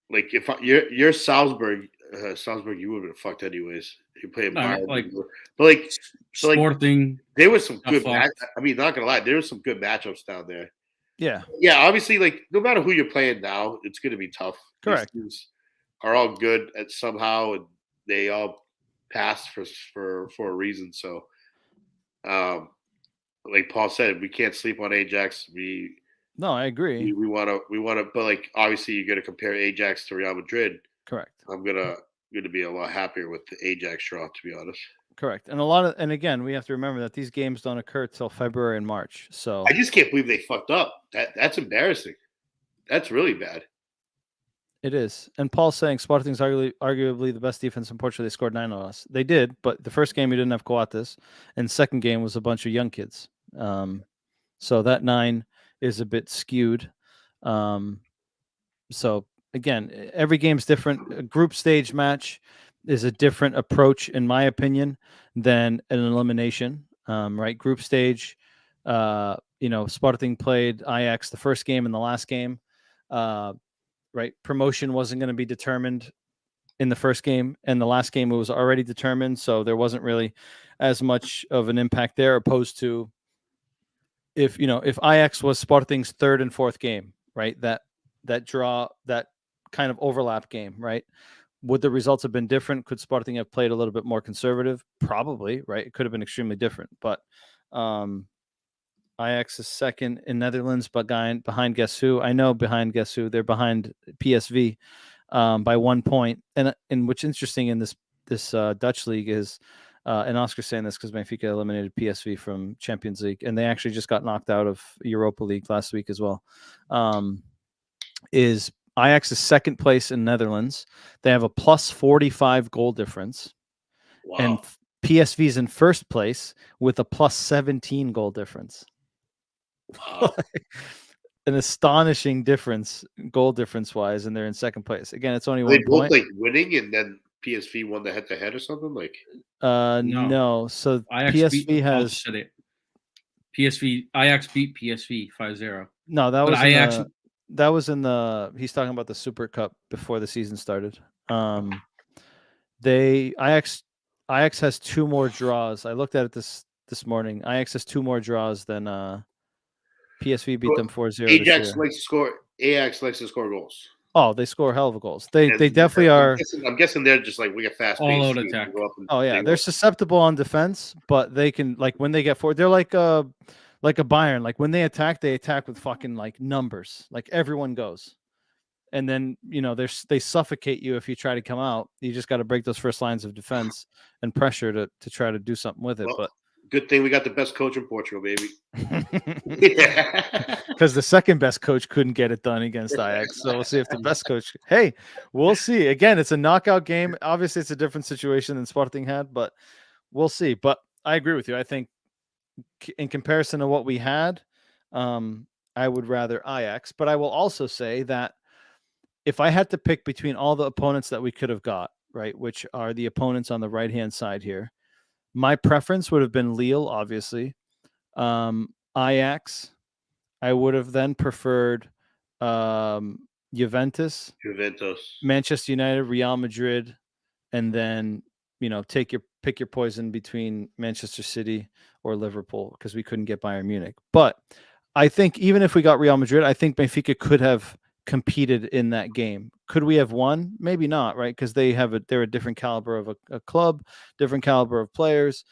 if you're Salzburg, you would have been fucked anyways. You play Bayern, but Sporting. There was some good. I mean, not gonna lie, there was some good matchups down there. Yeah. Yeah. Obviously, like no matter who you're playing now, it's going to be tough. Correct. These teams are all good at somehow, and they all pass for a reason. So, like Paul said, we can't sleep on Ajax. No, I agree. We want to, but like obviously you're going to compare Ajax to Real Madrid. Correct. I'm gonna be a lot happier with the Ajax draw, to be honest. Correct. And and again, we have to remember that these games don't occur till February and March. So I just can't believe they fucked up. That's embarrassing. That's really bad. It is. And Paul's saying Sporting's arguably the best defense in Portugal. They scored 9 on us. They did, but the first game we didn't have Coates, and the second game was a bunch of young kids. So that 9 is a bit skewed. So again, every game's different. A group stage match is a different approach, in my opinion, than an elimination. Right? Group stage, Sporting played Ajax the first game and the last game. Right? Promotion wasn't going to be determined in the first game, and the last game it was already determined, so there wasn't really as much of an impact there, opposed to if Ajax was Sporting's third and fourth game, right? That draw, that kind of overlap game, right? Would the results have been different? Could Sporting have played a little bit more conservative? Probably, right? It could have been extremely different, but Ajax is second in Netherlands, but behind guess who? I know behind guess who? They're behind PSV by 1 point. And what's interesting in this Dutch league is And Oscar's saying this because Benfica eliminated PSV from Champions League, and they actually just got knocked out of Europa League last week as well. Is Ajax is second place in Netherlands. They have a plus 45 goal difference. Wow. And PSV is in first place with a plus 17 goal difference. Wow. An astonishing difference, goal difference wise, and they're in second place. Again, it's only Are they 1 both point. like winning, and then PSV won the head-to-head or something? Like, No. So Ajax PSV has said it. Ajax beat PSV 5-0. no. That But was Ajax, that was in the. He's talking about the Super Cup before the season started. Ajax has 2 more draws. I looked at it this morning. Ajax has 2 more draws than PSV beat them 4-0 this Ajax year. likes to score. Ajax likes to score goals. Oh, they score hell of a goals. They And definitely are. I'm guessing they're just like, we got fast All out attack. Oh yeah, they're susceptible on defense, but they can, like, when they get forward, they're like a Bayern. Like when they attack with fucking like numbers. Like everyone goes, and then they suffocate you if you try to come out. You just got to break those first lines of defense and pressure to try to do something with it. But good thing we got the best coach in Portugal, baby. Because the second best coach couldn't get it done against Ajax. So we'll see if the best coach. Hey, we'll see. Again, it's a knockout game. Obviously, it's a different situation than Sporting had, but we'll see. But I agree with you. I think in comparison to what we had, I would rather Ajax. But I will also say that if I had to pick between all the opponents that we could have got, right, which are the opponents on the right-hand side here, my preference would have been Lille, obviously. Ajax. I would have then preferred Juventus, Manchester United, Real Madrid, and then pick your poison between Manchester City or Liverpool, because we couldn't get Bayern Munich. But I think even if we got Real Madrid, I think Benfica could have competed in that game. Could we have won? Maybe not, right? Because they're a different caliber of a club, different caliber of players.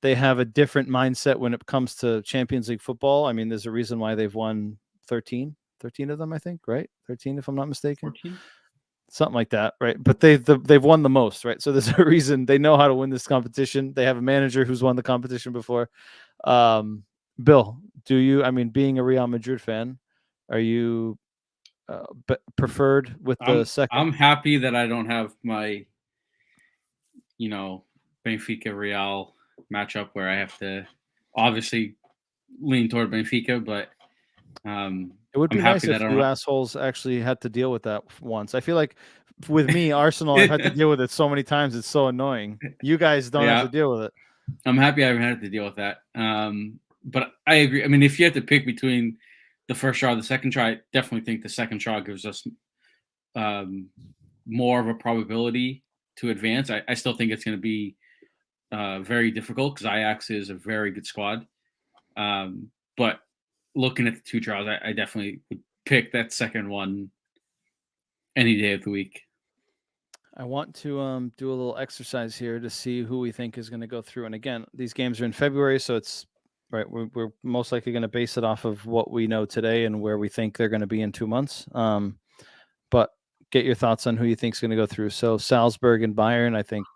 They have a different mindset when it comes to Champions League football. I mean, there's a reason why they've won 13 of them, I think, right? 13, if I'm not mistaken. 14? Something like that, right? But they've won the most, right? So there's a reason they know how to win this competition. They have a manager who's won the competition before. Bill, being a Real Madrid fan, are you preferred with the second? I'm happy that I don't have my, Benfica Real matchup where I have to obviously lean toward Benfica, but it would be nice if you assholes actually had to deal with that once. I feel like with me, Arsenal, I've had to deal with it so many times. It's so annoying. You guys don't have to deal with it. I'm happy I haven't had to deal with that. But I agree. I mean, if you had to pick between the first draw and the second draw, I definitely think the second draw gives us more of a probability to advance. I still think it's going to be very difficult because Ajax is a very good squad. But looking at the 2 draws, I definitely would pick that second one any day of the week. I want to do a little exercise here to see who we think is going to go through. And again, these games are in February, so it's right. We're most likely going to base it off of what we know today and where we think they're going to be in 2 months. But get your thoughts on who you think is going to go through. So Salzburg and Bayern, I think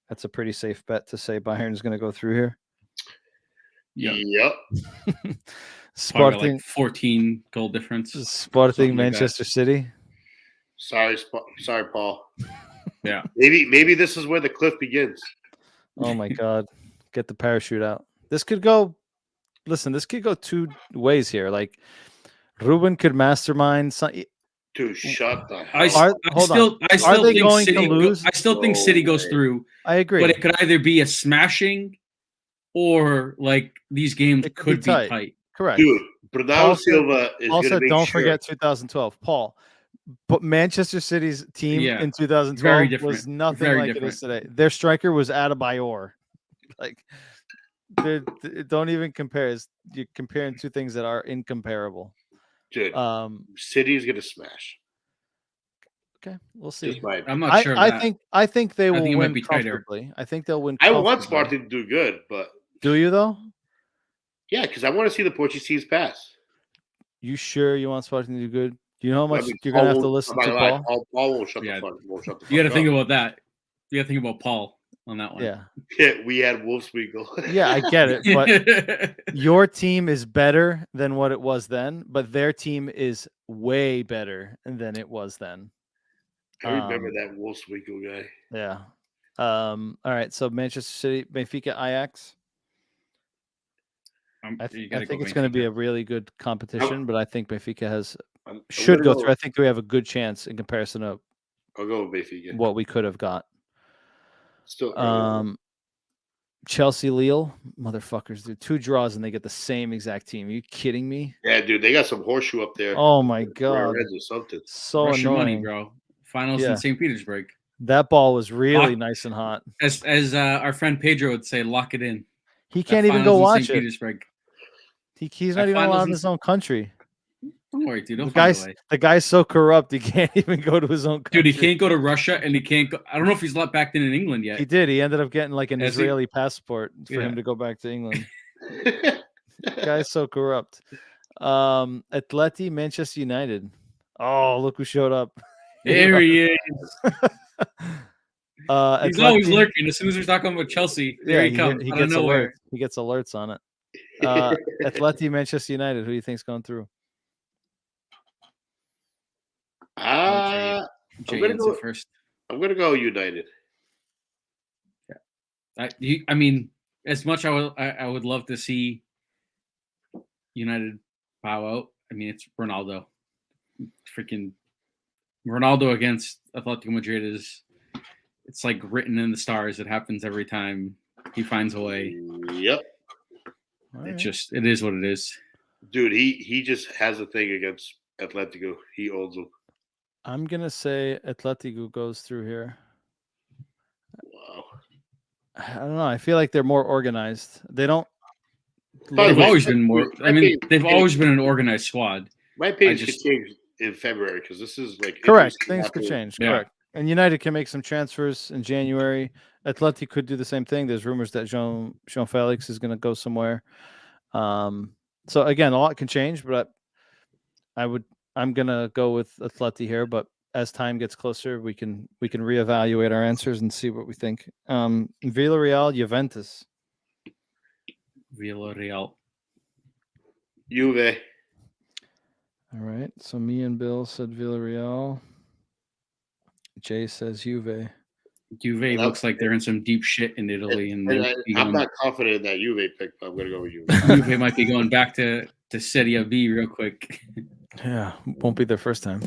that's a pretty safe bet to say Bayern is going to go through here. Yep. Sporting, like 14 goal difference. Sporting Manchester City. Sorry, Paul. Yeah. Maybe this is where the cliff begins. Oh my God. Get the parachute out. This could go 2 ways here. Like Ruben could mastermind Dude, shut the hell I still think City goes through. I agree. But it could either be a smashing or like these games could be tight. Correct. Dude, Bernardo Silva is going to make don't forget 2012. Paul, but Manchester City's team in 2012 was nothing like it is today. Their striker was Adebayor. Like, don't even compare. You're comparing 2 things that are incomparable. Dude, City is going to smash. Okay, we'll see. I'm not sure. I think they will win comfortably. I think they'll win. I want Sporting to do good, but do you though? Yeah, because I want to see the Portuguese pass. You sure you want Sporting to do good? Do you know how much you're going to have to listen to Paul? Paul won't shut the fuck up. You got to think about that. You got to think about Paul. on that one. Yeah. We had Wolfswinkel. Yeah, I get it. But your team is better than what it was then, but their team is way better than it was then. I remember that Wolfswinkel guy. Yeah. All right. So Manchester City, Benfica, Ajax. I think it's going to be a really good competition, but I think Benfica should go through. I think we have a good chance in comparison to I'll go with Benfica. what we could have got. Still, Chelsea, Lille, motherfuckers, dude. 2 draws and they get the same exact team. Are you kidding me? Yeah, dude, they got some horseshoe up there. Oh my god, Reds or something. So Russian annoying, money, bro. Finals in St. Petersburg. That ball was really nice and hot. As our friend Pedro would say, lock it in. He can't even go watch it. Petersburg. He's not even allowed in his own country. Don't worry, dude. The guy's so corrupt he can't even go to his own country. Dude, he can't go to Russia and he can't go. I don't know if he's let back in England yet. He did. He ended up getting like an Israeli passport for him to go back to England. Guy's so corrupt. Atleti, Manchester United. Oh, look who showed up. There he is. He's always lurking. As soon as we're talking about Chelsea, there he comes. He gets alerts. He gets alerts on it. Atleti, Manchester United. Who do you think's going through? I'm gonna go first. I'm gonna go United. Yeah, I mean, as much I would love to see United bow out. I mean, it's Ronaldo. Freaking Ronaldo against Atletico Madrid it's like written in the stars. It happens every time he finds a way. Yep. It is what it is. Dude, he just has a thing against Atletico. He owns them. I'm gonna say Atletico goes through here. Wow. I don't know. I feel like they're more organized. They don't. They've always been more. I mean, they've always been an organized squad. My page could change in February because this is like correct. Things could change. Yeah. Correct. And United can make some transfers in January. Atleti could do the same thing. There's rumors that Jean Felix is going to go somewhere. So again, a lot can change, but I'm going to go with Atleti here. But as time gets closer, we can reevaluate our answers and see what we think. Villarreal, Juventus. Villarreal. Juve. All right. So me and Bill said Villarreal. Jay says Juve. Juve looks like they're in some deep shit in Italy, and I'm not confident in that Juve pick, but I'm going to go with Juve. Juve might be going back to Serie B real quick. Yeah, won't be their first time.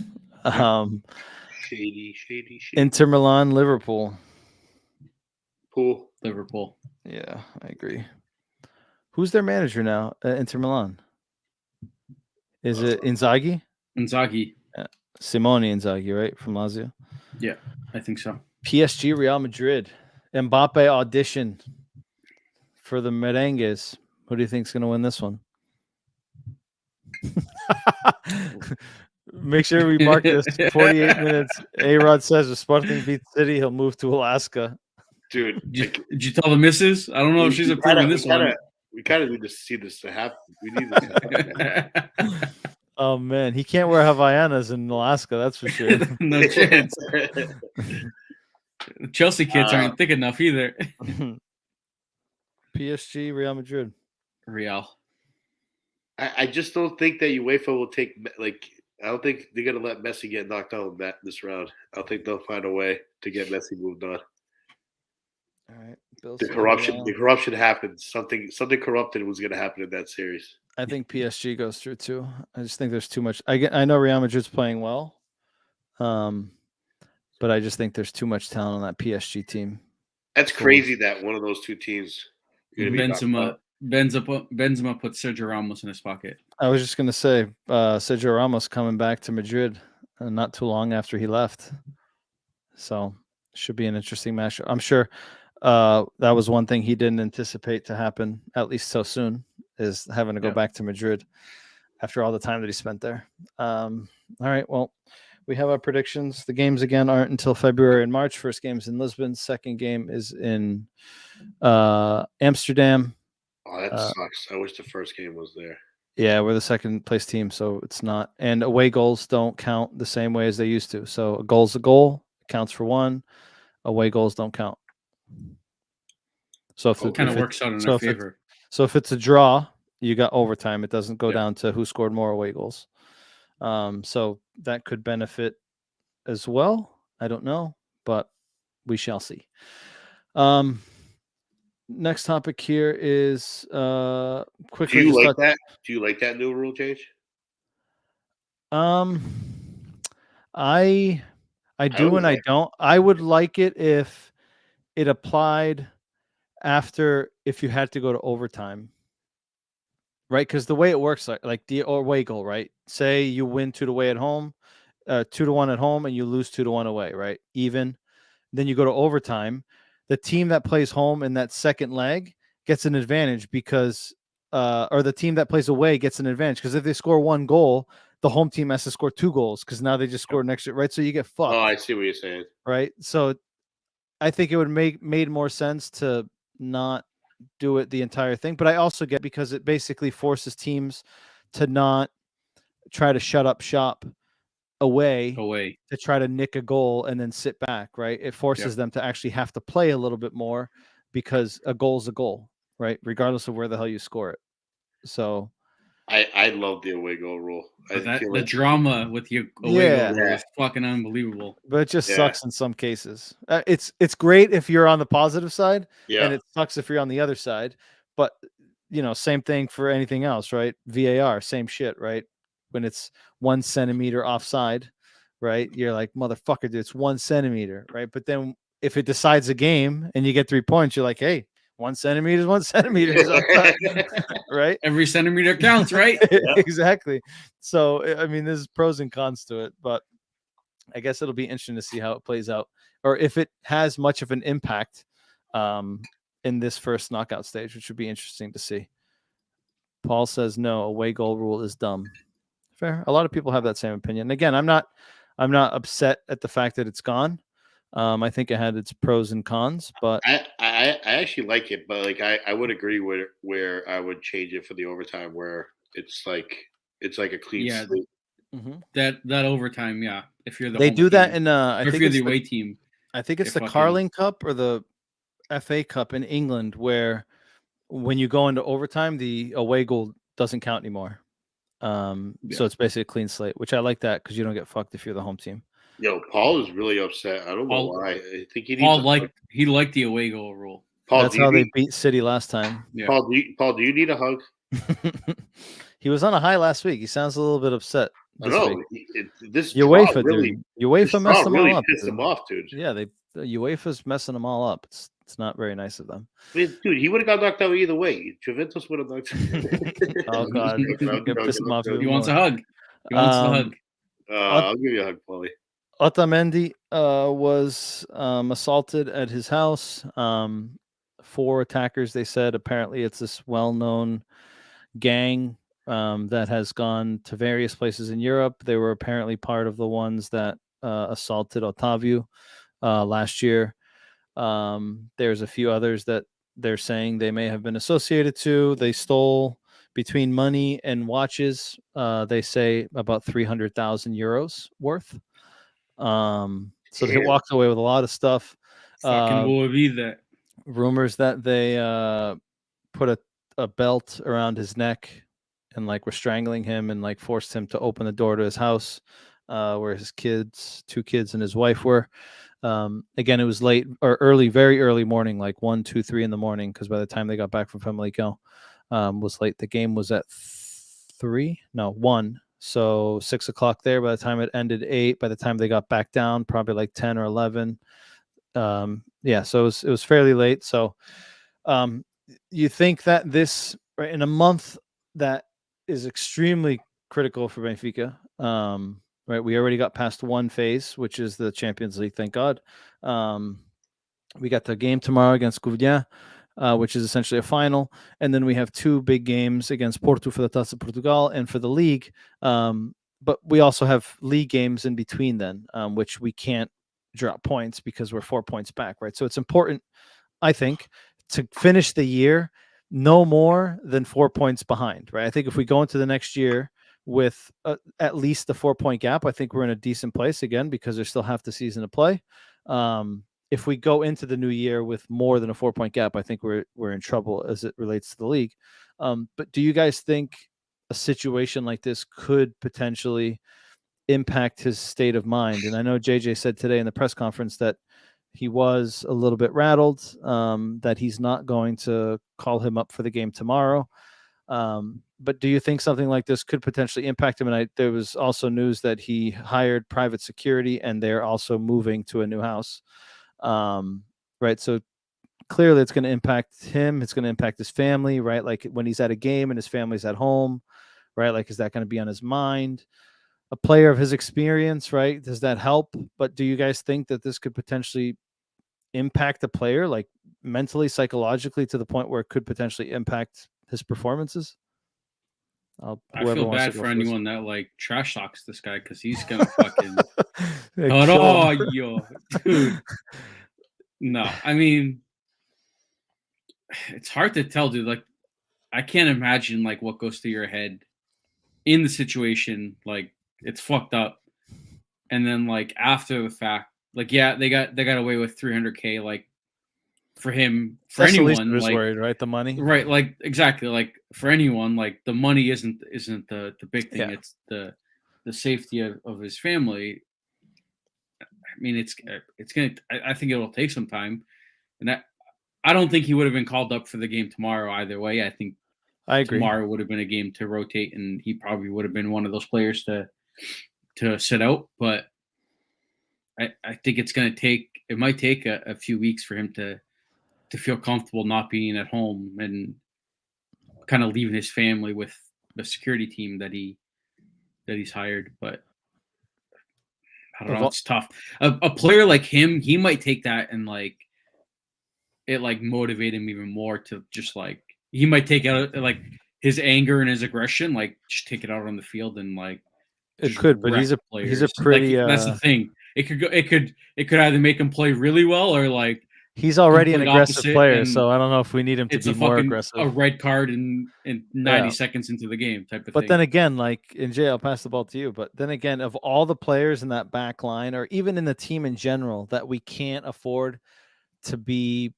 Shady. Inter Milan, Liverpool. Liverpool. Yeah, I agree. Who's their manager now at Inter Milan? Is it Inzaghi? Inzaghi. Simone Inzaghi, right? From Lazio? Yeah, I think so. PSG, Real Madrid. Mbappe audition for the Merengues. Who do you think is going to win this one? Make sure we mark this 48 minutes. A-Rod says if Sporting beats City, he'll move to Alaska. Dude. Did you tell the missus? I don't know if she's approving this one. We kind of need to see this to happen. We need this to happen. Oh, man. He can't wear Havaianas in Alaska, that's for sure. No chance. Chelsea kids aren't thick enough either. PSG, Real Madrid. Real. I just don't think that UEFA will take, I don't think they're going to let Messi get knocked out this round. I think they'll find a way to get Messi moved on. All right. Bill, the corruption happened. Something corrupted was going to happen in that series. I think PSG goes through too. I just think there's too much. I know Real Madrid's playing well, but I just think there's too much talent on that PSG team. That's crazy that one of those two teams. Benzema put Sergio Ramos in his pocket. I was just going to say Sergio Ramos coming back to Madrid not too long after he left. So should be an interesting match. I'm sure that was one thing he didn't anticipate to happen, at least so soon, is having to go back to Madrid after all the time that he spent there. All right, well, we have our predictions. The games, again, aren't until February and March. First game's in Lisbon. Second game is in Amsterdam. Oh, that sucks. I wish the first game was there. Yeah, we're the second place team, so it's not. And away goals don't count the same way as they used to. So a goal's a goal. It counts for one. Away goals don't count. So if kind of works out in our favor. So if it's a draw, you got overtime. It doesn't go Yep. down to who scored more away goals. So that could benefit as well. I don't know, but we shall see. Next topic here is quickly. Do you like that? Do you like that new rule change? I do and I don't. I would like it if it applied after if you had to go to overtime. Right? Because the way it works, like the away goal, right? Say you win 2-1 at home, 2-1 at home, and you lose 2-1 away, right? Even. Then you go to overtime. The team that plays home in that second leg gets an advantage because, or the team that plays away gets an advantage because if they score 1 goal, the home team has to score 2 goals because now they just scored an extra, right? So you get fucked. Oh, I see what you're saying. Right? So I think it would made more sense to not do it the entire thing, but I also get because it basically forces teams to not try to shut up shop away to try to nick a goal and then sit back, right? It forces them to actually have to play a little bit more because a goal is a goal, right? Regardless of where the hell you score it. So I love the away goal rule. The drama with your away goal rule is fucking unbelievable. But it just sucks in some cases. It's great if you're on the positive side, and it sucks if you're on the other side. But same thing for anything else, right? VAR, same shit, right? When it's 1 centimeter offside, right? You're like, motherfucker, dude, it's 1 centimeter, right? But then if it decides a game and you get 3 points, you're like, hey, 1 centimeter is 1 centimeter, right? Every centimeter counts, right? Exactly. So, I mean, there's pros and cons to it, but I guess it'll be interesting to see how it plays out or if it has much of an impact in this first knockout stage, which would be interesting to see. Paul says, no, away goal rule is dumb. Fair. A lot of people have that same opinion. And again, I'm not upset at the fact that it's gone. I think it had its pros and cons, but I actually like it, but like I would agree where I would change it for the overtime where it's like a clean slate. That overtime, if you're the they do that in I think if you're the away team. I think it's the Carling Cup or the FA Cup in England where when you go into overtime, the away goal doesn't count anymore. So it's basically a clean slate, which I like that because you don't get fucked if you're the home team. Yo, Paul is really upset. I don't know why. I think he liked the away goal rule. Paul, that's how they beat City last time. Yeah. Paul, do you need a hug? He was on a high last week. He sounds a little bit upset. I know. This UEFA, really, dude. UEFA messed them all up. Pissed them off, dude. Yeah, UEFA's messing them all up. It's not very nice of them. I mean, dude, he would have got knocked out either way. Juventus would have knocked out. Oh, God. He wants a hug. He wants a hug. I'll give you a hug, Paulie. Otamendi was assaulted at his house. 4 attackers, they said. Apparently, it's this well-known gang that has gone to various places in Europe. They were apparently part of the ones that assaulted Otávio last year. There's a few others that they're saying they may have been associated to. They stole between money and watches. They say about 300,000 euros worth. So they walked away with a lot of stuff. Rumors that they put a belt around his neck and like were strangling him and like forced him to open the door to his house where his 2 kids and his wife were. Again, it was late or very early morning, like 1, 2, 3 in the morning, because by the time they got back from Famalicão, was late. The game was at 1. So 6 o'clock there. By the time it ended 8, by the time they got back down, probably like 10 or 11. So it was fairly late. So you think that this right in a month that is extremely critical for Benfica, right? We already got past one phase, which is the Champions League. Thank God. We got the game tomorrow against Covilhã, which is essentially a final. And then we have 2 big games against Porto for the Taça de Portugal and for the league. But we also have league games in between then, which we can't drop points because we're 4 points back, right? So it's important, I think, to finish the year no more than 4 points behind, right? I think if we go into the next year with at least the 4 point gap, I think we're in a decent place again because there's still half the season to play. if we go into the new year with more than a 4-point gap, I think we're in trouble as it relates to the league. But do you guys think a situation like this could potentially impact his state of mind? And I know JJ said today in the press conference that he was a little bit rattled, that he's not going to call him up for the game tomorrow. But do you think something like this could potentially impact him? And there was also news that he hired private security and they're also moving to a new house. Right. So clearly it's going to impact him. It's going to impact his family, right? Like when he's at a game and his family's at home, right? Like, is that going to be on his mind? A player of his experience, right? Does that help? But do you guys think that this could potentially impact the player, like mentally, psychologically, to the point where it could potentially impact his performances? I feel bad for anyone that like trash talks this guy because he's gonna fucking yo, dude. No, I mean, it's hard to tell, dude. Like, I can't imagine like what goes through your head in the situation. Like, it's fucked up, and then like after the fact, like yeah, they got away with $300K. Like for him, for that's anyone, like worried, right? The money, right? Like exactly, like for anyone, like the money isn't the big thing. Yeah. It's the safety of his family. I mean, it's gonna. I think it will take some time, and I don't think he would have been called up for the game tomorrow either way. I think I agree. Tomorrow would have been a game to rotate, and he probably would have been one of those players to sit out. But I think it's going to take. It might take a few weeks for him to feel comfortable not being at home and kind of leaving his family with the security team that he's hired. But I don't know. It's tough. A player like him, he might take that and like it like motivate him even more to just like he might take out like his anger and his aggression, like just take it out on the field and like it could. But he's a pretty. Like, that's the thing. It could either make him play really well or like he's already an aggressive player, so I don't know if we need him to be more aggressive. A red card in 90 seconds into the game type of thing. But then again, like in Jay, I'll pass the ball to you. But then again, of all the players in that back line or even in the team in general that we can't afford to be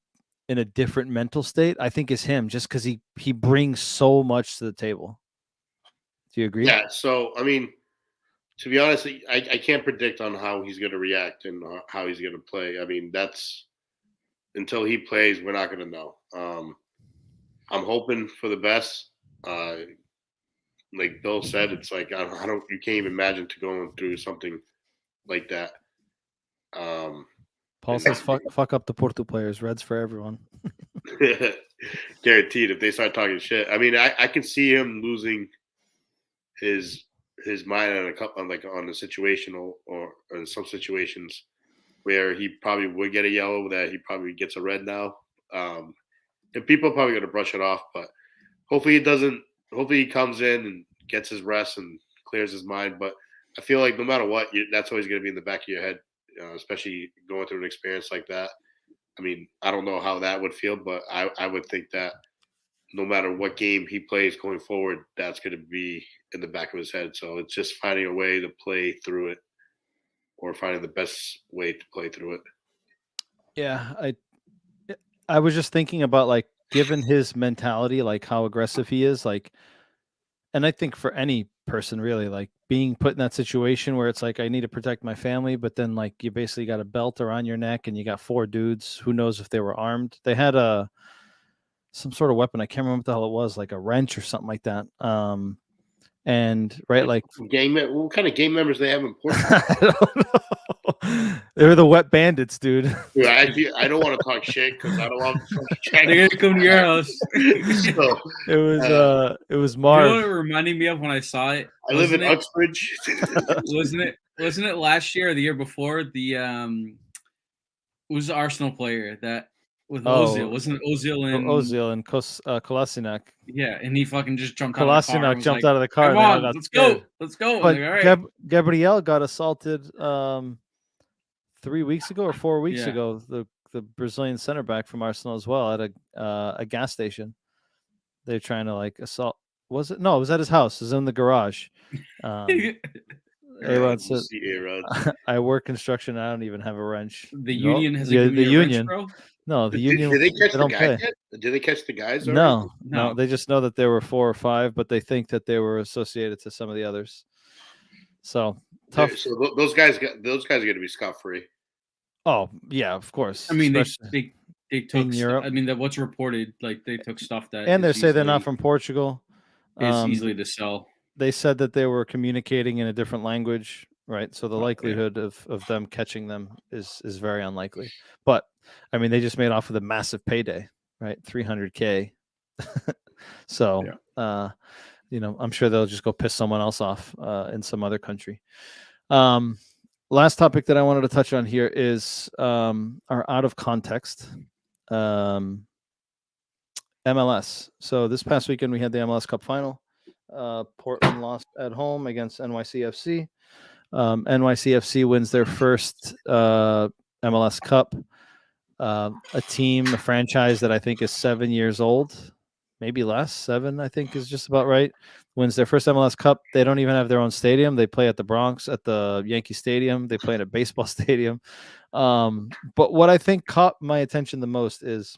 in a different mental state, I think is him, just because he brings so much to the table. Do you agree? Yeah. So, I mean, to be honest, I can't predict on how he's going to react and how he's going to play. I mean, that's until he plays, we're not going to know. I'm hoping for the best. Like Bill said, it's like I don't. You can't even imagine to going through something like that. Paul says, "Fuck up the Porto players. Reds for everyone." Guaranteed. If they start talking shit, I mean, I can see him losing his mind on the situational or in some situations where he probably would get a yellow that he probably gets a red now. And people are probably going to brush it off, but hopefully he doesn't. Hopefully he comes in and gets his rest and clears his mind. But I feel like no matter what, that's always going to be in the back of your head, especially going through an experience like that. I mean, I don't know how that would feel, but I would think that no matter what game he plays going forward, that's going to be in the back of his head. So it's just finding a way to play through it or finding the best way to play through it. Yeah, I was just thinking about, like, given his mentality, like how aggressive he is, like, and I think for any person really, like being put in that situation where it's like, I need to protect my family, but then like you basically got a belt around your neck and you got 4 dudes, who knows if they were armed. They had some sort of weapon. I can't remember what the hell it was, like a wrench or something like that. And right, like what kind of game members they have in Portugal? I don't know. They were the wet bandits, dude. Yeah, I don't want to talk shit because I don't want to check. They're gonna come to your house. So, it was Marv. You know what it reminded me of when I saw it? I live in Uxbridge. Wasn't it last year or the year before? The it was the Arsenal player that with Ozil. Wasn't it Ozil and Kolasinac? Yeah, and he fucking just jumped out of the car. Kolasinac jumped out of the car. Come on, let's go. But like, all right. Gabriel got assaulted 3 weeks ago or 4 weeks ago. The Brazilian center back from Arsenal as well at a gas station. They're trying to like assault. Was it? No, it was at his house. It was in the garage. A-Rod said, See A-Rod. I work construction. I don't even have a wrench. The No, union has yeah, given the me a wrench, union. bro. No, the Did union. they catch the don't guys pay. yet? Did they catch the guys already? No, No. They just know that there were 4 or 5, but they think that they were associated to some of the others. So tough. So those guys are going to be scot-free. Oh yeah, of course. I mean, Especially they took. in Europe. I mean, that what's reported, like they took stuff that. and they is say they're not easily- from Portugal. Is easily to sell. They said that they were communicating in a different language, right? So the likelihood of them catching them is very unlikely. But I mean, they just made off with a massive payday, right? $300K. So I'm sure they'll just go piss someone else off in some other country. Last topic that I wanted to touch on here is our out of context MLS. So this past weekend we had the MLS Cup final. Portland lost at home against NYCFC. NYCFC wins their first MLS Cup. A franchise that I think is 7 years old, maybe less. 7, I think, is just about right. Wins their first MLS Cup. They don't even have their own stadium. They play at the Bronx at the Yankee Stadium. They play in a baseball stadium. But what I think caught my attention the most is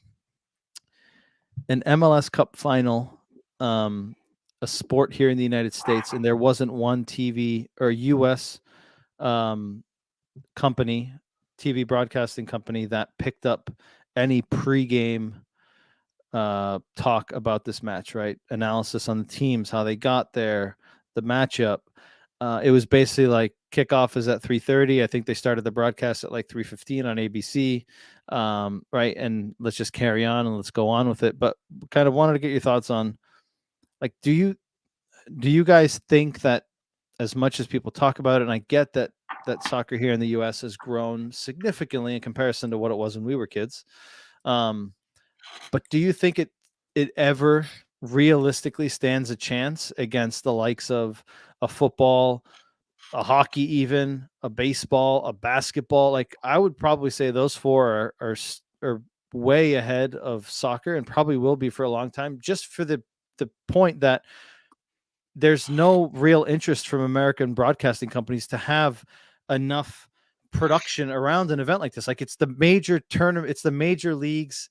an MLS Cup final, a sport here in the United States, and there wasn't one TV or U.S. company, TV broadcasting company, that picked up any pregame talk about this match, right? Analysis on the teams, how they got there, the matchup. It was basically like kickoff is at 3:30. I think they started the broadcast at like 3:15 on ABC, right? And let's just carry on and let's go on with it. But kind of wanted to get your thoughts on, like, do you guys think that, as much as people talk about it, and I get that soccer here in the U.S. has grown significantly in comparison to what it was when we were kids, but do you think it ever realistically stands a chance against the likes of a football, a hockey, even a baseball, a basketball? Like, I would probably say those 4 are way ahead of soccer, and probably will be for a long time, just for the point that there's no real interest from American broadcasting companies to have enough production around an event like this. Like, it's the major tournament, it's the major leagues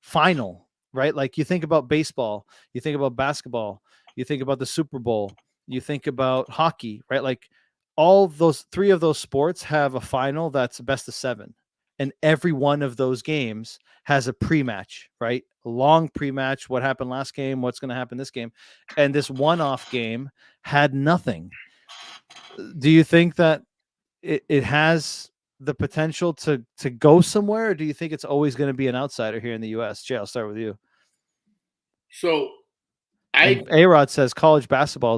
final, right? Like, you think about baseball, you think about basketball, you think about the Super Bowl, you think about hockey, right? Like, all those 3 of those sports have a final that's a best of 7. And every one of those games has a pre-match, right? A long pre-match. What happened last game? What's going to happen this game? And this one-off game had nothing. Do you think that it has the potential to go somewhere, or do you think it's always going to be an outsider here in the U.S.? Jay, I'll start with you. So A-Rod says college football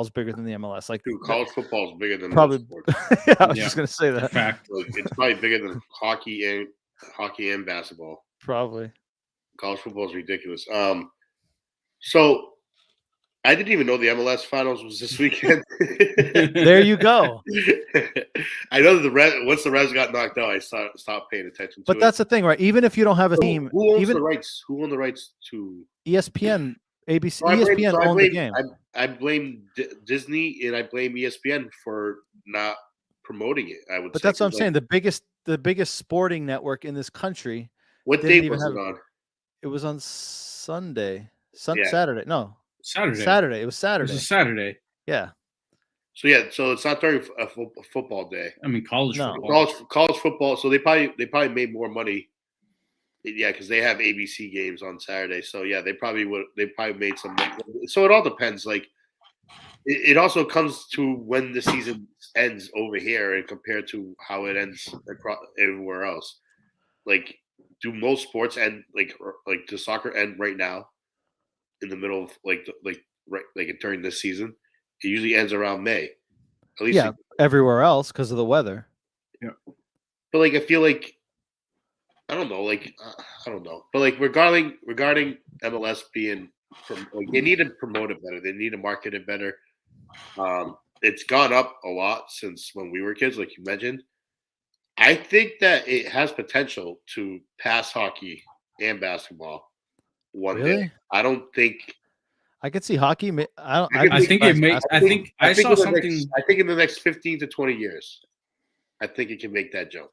is bigger than the MLS. Like, dude, college football is bigger than probably. sports. I was just going to say that. Fact. Like, it's probably bigger than hockey and basketball. Probably. College football is ridiculous. So I didn't even know the MLS finals was this weekend. There you go. I know that once the Revs got knocked out, I stopped paying attention to But it. that's the thing, right? Even if you don't have a team, Who owns even the rights? Who owned the rights to ESPN, ABC, So I blame- ESPN so I owned blame- the game. I blame Disney and I blame ESPN for not promoting it. I would But say. that's what I'm 'Cause, saying. The biggest sporting network in this country, What didn't day even was have- it on? it was on Sunday, Yeah. Saturday. No, Saturday. Saturday. It was It Saturday. was a Saturday. Yeah. So it's not during a football day. I mean, college No. football. College football. So they probably made more money. Yeah, because they have ABC games on Saturday. So yeah, they probably made some money. So it all depends. Like it also comes to when the season ends over here and compared to how it ends everywhere else. Like, do most sports end like does soccer end right now in the middle of during this season? It usually ends around May. At least Yeah, everywhere else because of the weather. but like I feel like I don't know, I don't know. But like regarding MLS being they need to promote it better. They need to market it better. It's gone up a lot since when we were kids, like you mentioned. I think that it has potential to pass hockey and basketball one day. Really? I don't think I could see hockey. I think it may. I think I saw something. I think in the next 15 to 20 years, I think it can make that jump.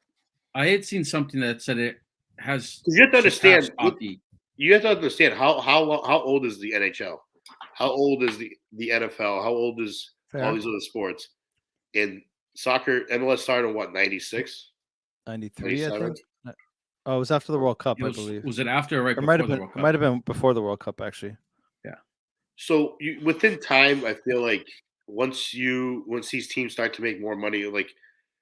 I had seen something that said it has. You have to understand. Hockey. You have to understand how old is the NHL? How old is the NFL? How old is all these other sports? And soccer, MLS started in what, 96? 93, I think. Oh, it was after the World Cup, I believe. Was it after or right before the World Cup? It might have been before the World Cup, actually. Yeah. So within time, I feel like once these teams start to make more money, like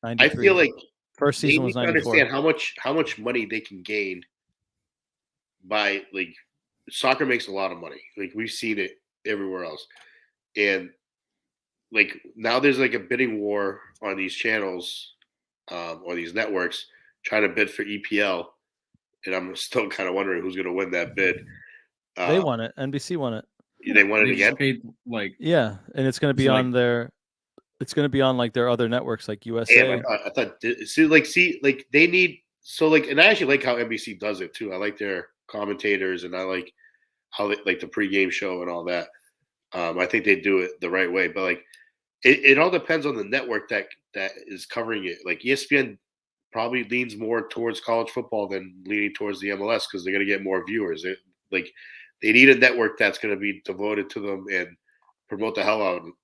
93. I feel like first season was 94. Understand how much money they can gain by, like, soccer makes a lot of money. Like, we've seen it everywhere else, and like now there's like a bidding war on these channels or these networks trying to bid for EPL, and I'm still kind of wondering who's going to win that bid. They won it. NBC won it. They won it again. Paid, and it's going to be on their. It's going to be on like their other networks, like USA. Damn, I thought they need and I actually like how NBC does it too. I like their commentators, and I like how they like the pregame show and all that. I think they do it the right way, but like it all depends on the network that is covering it. Like ESPN probably leans more towards college football than leaning towards the MLS because they're going to get more viewers. They need a network that's going to be devoted to them and promote the hell out of them.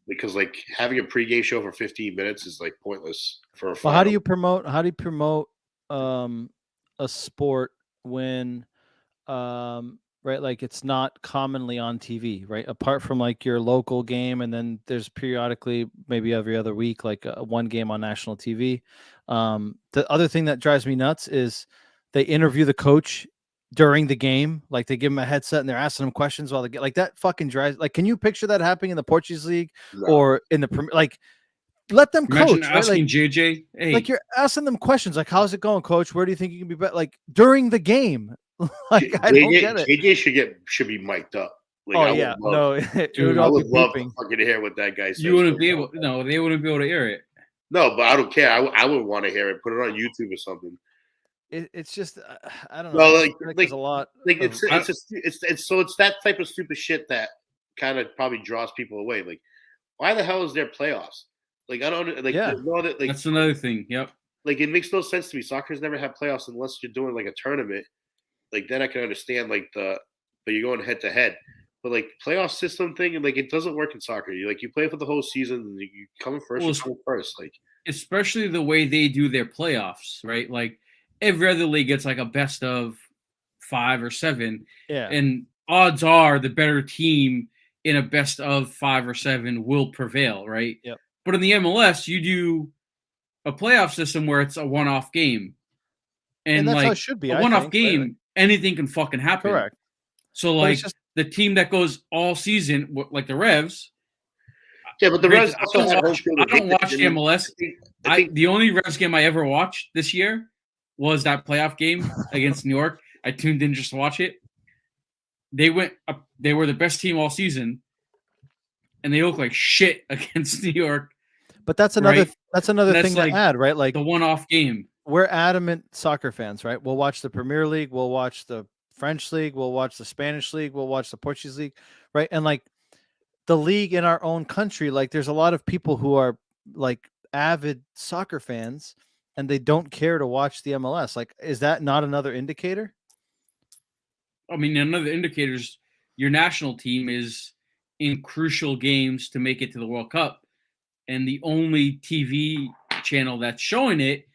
Because like having a pregame show for 15 minutes is like pointless for a final. Well, how do you promote a sport when right, like it's not commonly on TV, right? Apart from like your local game, and then there's periodically maybe every other week like one game on national TV. The other thing that drives me nuts is they interview the coach during the game, like they give him a headset and they're asking him questions while they get like that fucking drives. Like, can you picture that happening in the Portuguese league or in the like? Let them coach. Imagine asking JJ, hey, like you're asking them questions like, "How's it going, coach? Where do you think you can be better?" Like during the game, like I don't get it. JJ should be mic'd up. Like, I would love to fucking hear what that guy says. You wouldn't be able. No, they wouldn't be able to hear it. No, but I don't care. I would want to hear it. Put it on YouTube or something. It's just I don't know. Well, there's a lot. Like it's that type of stupid shit that kind of probably draws people away. Like, why the hell is there playoffs? Like, I don't like. Yeah. That's another thing. Yep. Like, it makes no sense to me. Soccer's never had playoffs unless you're doing like a tournament. Like, then I can understand but you're going head to head. But like playoff system thing, and like it doesn't work in soccer. You play for the whole season, and you come first. Well, you come first. Like, especially the way they do their playoffs, right? Like every other league gets like a best of 5 or 7. Yeah. And odds are the better team in a best of 5 or 7 will prevail, right? Yep. But in the MLS, you do a playoff system where it's a one-off game. And that's like how it should be. A one-off game, right? Anything can fucking happen. Correct. So like the team that goes all season, like the Revs. Yeah, but the Revs also I don't watch the MLS. The only Revs game I ever watched this year was that playoff game against New York. I tuned in just to watch it. They went up, they were the best team all season, and they looked like shit against New York. But that's another right? thing to add, right? Like the one-off game. We're adamant soccer fans, right? We'll watch the Premier League, we'll watch the French league, we'll watch the Spanish league, we'll watch the Portuguese league, right? And like the league in our own country, like there's a lot of people who are like avid soccer fans and they don't care to watch the MLS. Like, is that not another indicator? I mean, another indicator is your national team is in crucial games to make it to the World Cup. And the only TV channel that's showing it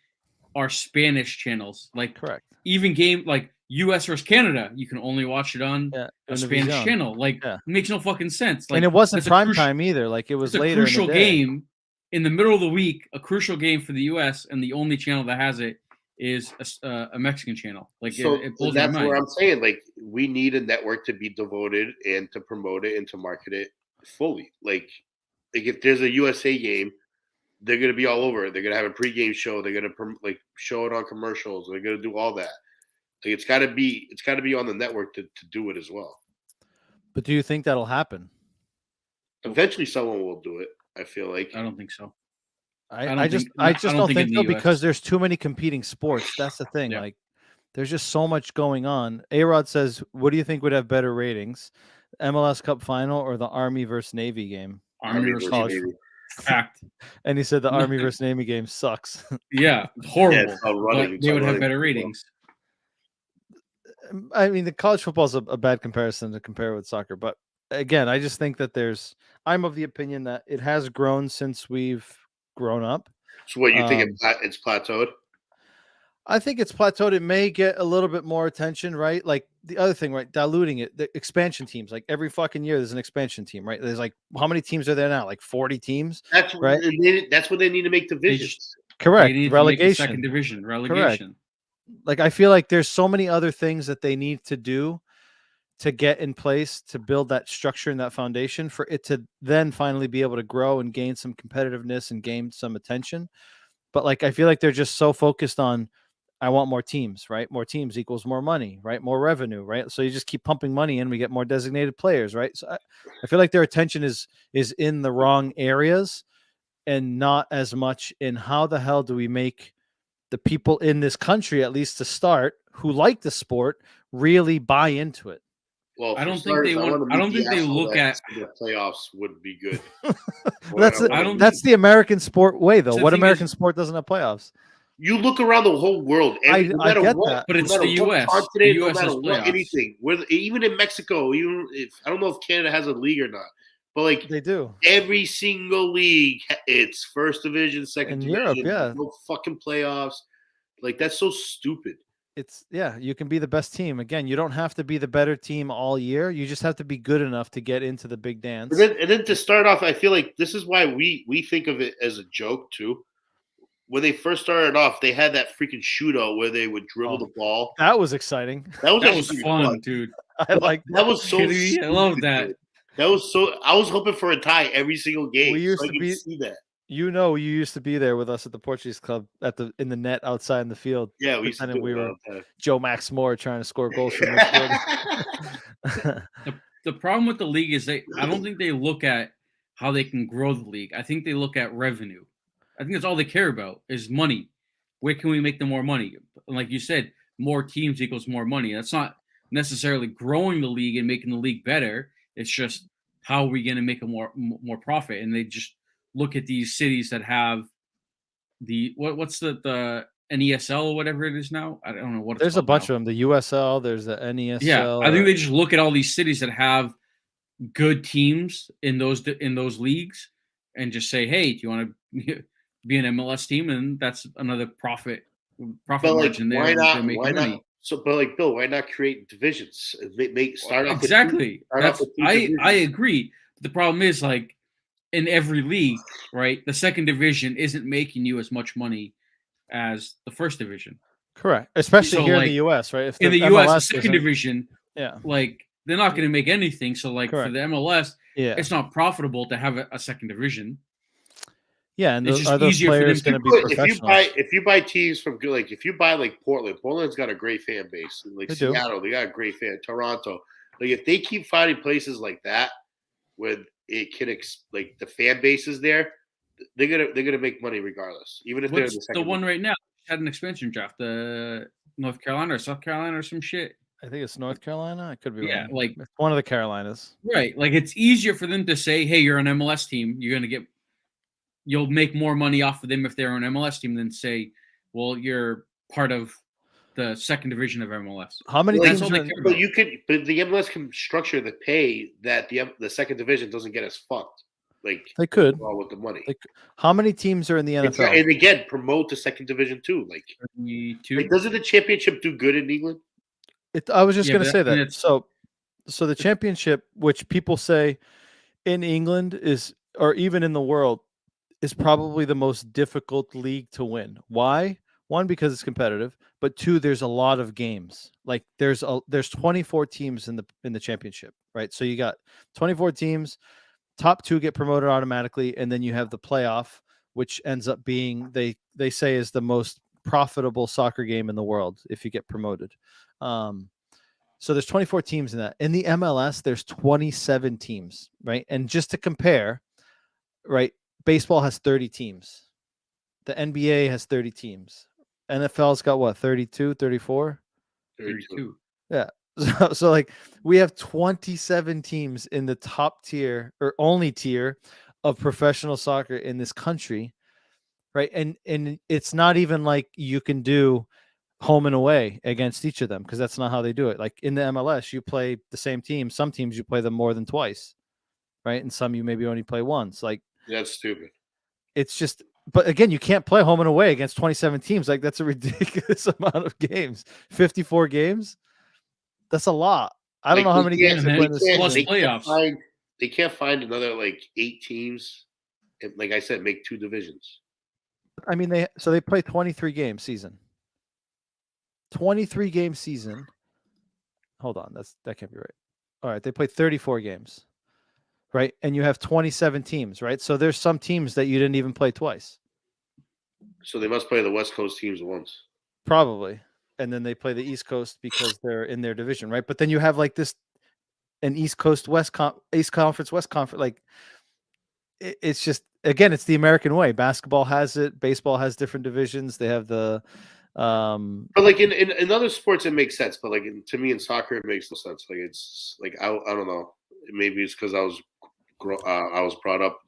are Spanish channels. Like, correct. Even game like US versus Canada, you can only watch it on a Spanish channel. Like, it makes no fucking sense. Like, and it wasn't prime time either. Like, it was later. It's a crucial game in the middle of the week, a crucial game for the US, and the only channel that has it is a Mexican channel. Like, so it blows that's my mind. where I'm saying, like, we need a network to be devoted and to promote it and to market it fully. Like if there's a USA game, they're going to be all over it. They're going to have a pregame show. They're going to show it on commercials. They're going to do all that. Like, it's got to be on the network to do it as well. But do you think that'll happen? Eventually, someone will do it. I feel like. I don't think so. I just don't think so because there's too many competing sports. That's the thing. Yeah. Like, there's just so much going on. A-Rod says, "What do you think would have better ratings? MLS Cup final or the Army versus Navy game? Army versus college. Navy. Fact. And he said the Army versus Navy game sucks. Yeah, horrible. it's all running. But It's they all would have running better football. ratings. I mean, the college football is a bad comparison to compare with soccer, but again, I just think that I'm of the opinion that it has grown since we've grown up. So what you think it's plateaued? I think it's plateaued. It may get a little bit more attention, right? Like the other thing, right? Diluting it. The expansion teams, like every fucking year, there's an expansion team, right? There's like how many teams are there now? Like 40 teams. That's right. That's what they need to make divisions. Correct. They need relegation. To make a second division. Relegation. Correct. Like I feel like there's so many other things that they need to do to get in place to build that structure and that foundation for it to then finally be able to grow and gain some competitiveness and gain some attention. But like I feel like they're just so focused on I want more teams, right? More teams equals more money, right? More revenue, right? So you just keep pumping money in, we get more designated players, right? So I feel like their attention is in the wrong areas and not as much in how the hell do we make the people in this country, at least to start, who like the sport, really buy into it. Well, I don't think they want. I don't think they look at the playoffs would be good. That's the American sport way, though. What American sport doesn't have playoffs? You look around the whole world. I get that, but it's the U.S. The U.S. has playoffs. Anything. Even in Mexico, even if I don't know if Canada has a league or not, but like they do. Every single league, it's first division, second division. Europe, yeah. No fucking playoffs. Like that's so stupid. You can be the best team. Again, you don't have to be the better team all year. You just have to be good enough to get into the big dance. And then to start off, I feel like this is why we think of it as a joke too. When they first started off, they had that freaking shootout where they would dribble the ball. That was exciting. That was fun, dude. I like that. Was so. I love that. Dude. That was so. I was hoping for a tie every single game. We used so to be see that. You used to be there with us at the Portuguese club in the net outside in the field. Yeah, we were Joe Max Moore trying to score goals from midfield. The problem with the league is I don't think they look at how they can grow the league. I think they look at revenue. I think that's all they care about is money. Where can we make them more money? Like you said, more teams equals more money. That's not necessarily growing the league and making the league better. It's just how are we going to make a more profit? And they just look at these cities that have the what's the NESL or whatever it is now. I don't know what. There's a bunch of them. The USL. There's the NESL. Yeah, I think they just look at all these cities that have good teams in those leagues and just say, hey, do you want to be an MLS team? And that's another profit margin there. Why not? So, but like Bill, why not create divisions? Start off exactly. I agree. The problem is like in every league, right? The second division isn't making you as much money as the first division. Correct. Especially here in the US, right? If in the US, the second division, yeah, like they're not going to make anything. So like Correct. for the MLS, yeah, it's not profitable to have a second division. Yeah, and it's just are those easier players for them going to be professional? If you buy teams from if you buy like Portland's got a great fan base. Like they Seattle, they got a great fan. Toronto, like if they keep finding places like that where it can like the fan base is there, they're gonna make money regardless. Even if they're in the one right now had an expansion draft, North Carolina or South Carolina or some shit. I think it's North Carolina. I could be wrong. Like it's one of the Carolinas. Right. Like it's easier for them to say, hey, you're an MLS team. You'll make more money off of them if they're an MLS team than say, well, you're part of the second division of MLS. How many teams? But the MLS can structure the pay that the second division doesn't get as fucked. Like they could with the money. How many teams are in the NFL? And again, promote the second division too. Like doesn't the championship do good in England? I was just going to say that. So the championship, which people say in England is, or even in the world, is probably the most difficult league to win. Why? One, because it's competitive, but two, there's a lot of games. Like there's 24 teams in the championship, right? So you got 24 teams, top two get promoted automatically, and then you have the playoff, which ends up being they say is the most profitable soccer game in the world if you get promoted. So there's 24 teams in that. In the MLS, there's 27 teams, right? And just to compare, right? Baseball has 30 teams. The NBA has 30 teams. NFL's got what, 32, 34? 32. Yeah. So like we have 27 teams in the top tier or only tier of professional soccer in this country, right? And it's not even like you can do home and away against each of them because that's not how they do it. Like in the MLS, you play the same team. Some teams you play them more than twice, right? And some you maybe only play once. Like That's stupid. it's just, but again, you can't play home and away against 27 teams. Like that's a ridiculous amount of games. 54 games. That's a lot. I don't know how many games they play in this plus season. playoffs. They can't find another like 8 teams, and like I said, make 2 divisions. I mean, they play 23 game season. 23 game season. Hold on, that can't be right. All right, they play 34 games, right? And you have 27 teams, right? So there's some teams that you didn't even play twice. So they must play the West Coast teams once. Probably. And then they play the East Coast because they're in their division, right? But then you have like an East Coast East Conference, West Conference. Like it's just, again, it's the American way. Basketball has it. Baseball has different divisions. They have the but like in other sports it makes sense, but like to me in soccer it makes no sense. Like it's like I don't know. Maybe it's because I was brought up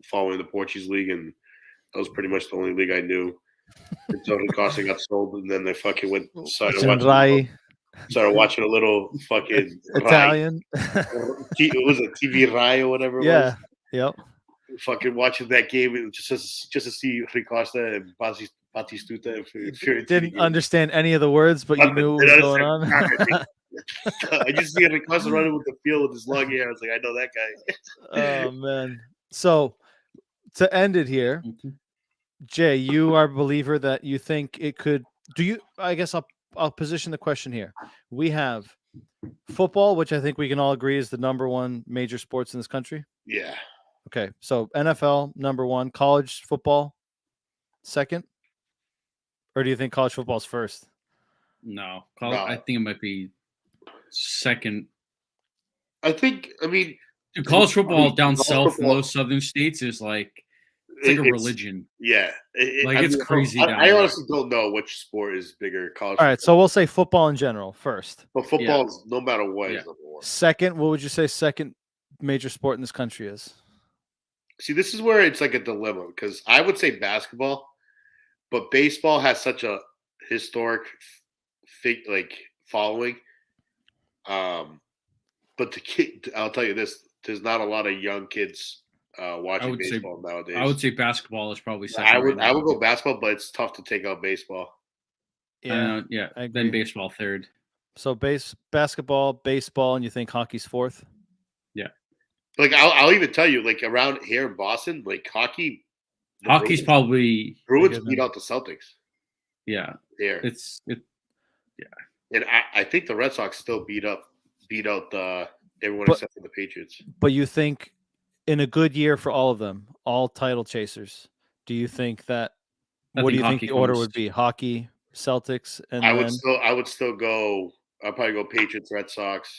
following the Portuguese league, and that was pretty much the only league I knew until the Costa got sold, and then they fucking started watching a little fucking Italian. It was a TV Rai or whatever it was. Yep. Fucking watching that game just to see Rui Costa and Batistuta. Didn't understand any of the words, but you knew what was going on. I just see Rui Costa running with the field with his long hair. I was like, I know that guy. Oh man. So to end it here, Jay, you are a believer that you think it could. I guess I'll position the question here. We have football, which I think we can all agree is the number one major sports in this country. Yeah. Okay, so NFL number one, college football second, or do you think college football is first? No, I think it might be second. I mean, college football down south in those southern states is like it's like a religion. Yeah, it's crazy. I honestly don't know which sport is bigger. College. All right, so we'll say football in general first. But football is no matter what. Is number one. Second, what would you say second major sport in this country is? See, this is where it's like a dilemma because I would say basketball, but baseball has such a historic following. But I'll tell you this: there's not a lot of young kids watching baseball nowadays. I would say basketball is probably second. I would go basketball, but it's tough to take out baseball. Yeah, then baseball third. So basketball, baseball, and you think hockey's fourth? Yeah. Like I'll even tell you, like around here in Boston, like hockey's probably Bruins beat out the Celtics. Yeah, there yeah, and I think the Red Sox still beat out everyone except for the Patriots. But you think in a good year for all of them, all title chasers, do you think that? What do you think the order would be? Hockey, Celtics, and I would still go. I'd probably go Patriots, Red Sox,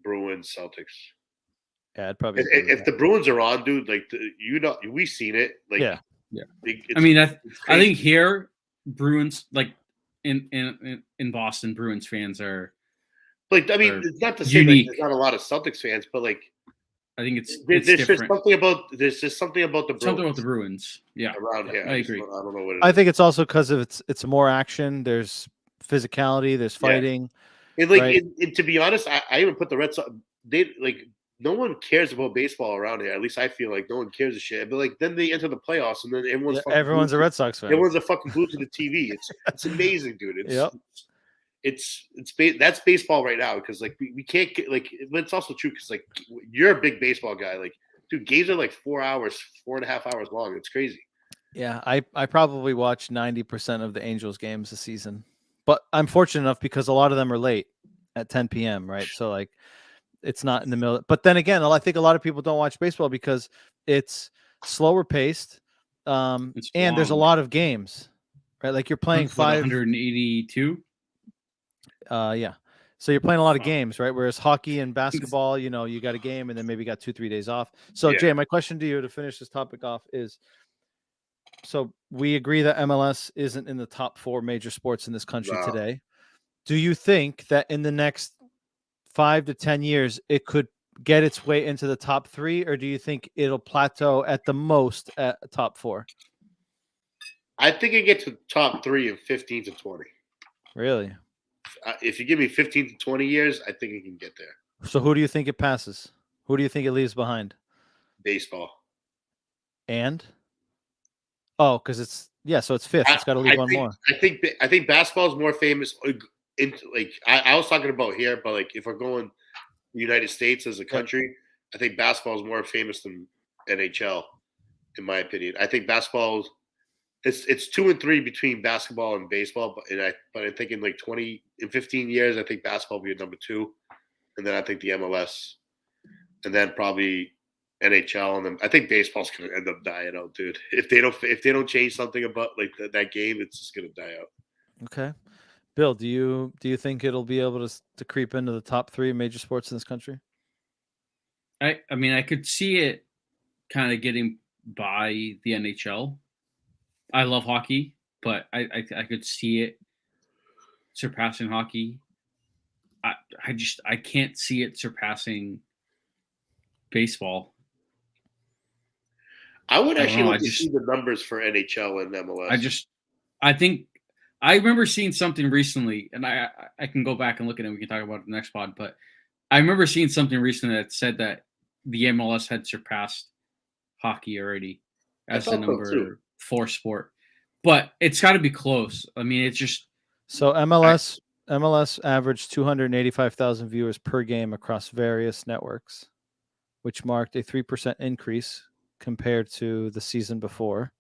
Bruins, Celtics. Yeah, I'd probably. If the Bruins are on, dude, like we've seen it. Like, yeah. I mean, I think here Bruins, like in Boston, Bruins fans are like. I mean, it's not to say like, there's not a lot of Celtics fans, but like, I think it's there's different. There's something about the Bruins. Something about the Bruins. Yeah, around here. I agree. I don't know what it is. I think it's also because of it's more action. There's physicality. There's fighting. Yeah. And like, right? and to be honest, I even put the Red Sox. They like. No one cares about baseball around here. At least I feel like no one cares a shit. But like then they enter the playoffs and then everyone's a Red Sox fan. Everyone's a fucking glued to the TV. It's amazing, dude. That's baseball right now because like we can't get like. But it's also true because like you're a big baseball guy. Like, dude, games are like 4.5 hours long. It's crazy. Yeah, I probably watch 90% of the Angels games this season, but I'm fortunate enough because a lot of them are late at 10 p.m. Right, so like. It's not in the middle. But then again, I think a lot of people don't watch baseball because it's slower paced. And there's a lot of games, right? Like you're playing 182. Yeah. So you're playing a lot of games, right? Whereas hockey and basketball, you got a game and then maybe got 2-3 days off. So Jay, my question to you to finish this topic off is, so we agree that MLS isn't in the top 4 major sports in this country today. Do you think that in the next 5 to 10 years it could get its way into the top 3, or do you think it'll plateau at the most at top 4? I think it gets to top 3 in 15 to 20. Really? If you give me 15 to 20 years, I think it can get there. So who do you think it passes? Who do you think it leaves behind? Baseball. And? Oh, because it's so it's 5th. It's got to leave one more. I think basketball is more famous. I was talking about here, but like if we're going the United States as a country, I think basketball is more famous than NHL, in my opinion. I think basketball it's 2 and 3 between basketball and baseball, but I think in 15 years, I think basketball will be at number 2, and then I think the MLS, and then probably NHL, and then I think baseball's gonna end up dying out, dude. If they don't change something about like that game, it's just gonna die out. Okay. Bill, do you think it'll be able to creep into the top 3 major sports in this country? I mean, I could see it kind of getting by the NHL. I love hockey, but I could see it surpassing hockey. I can't see it surpassing baseball. I would actually like to see the numbers for NHL and MLS. I remember seeing something recently, and I can go back and look at it. We can talk about it in the next pod, but I remember seeing something recently that said that the MLS had surpassed hockey already as the number 4 sport. But it's got to be close. I mean, it's just so MLS averaged 285,000 viewers per game across various networks, which marked a 3% increase compared to the season before.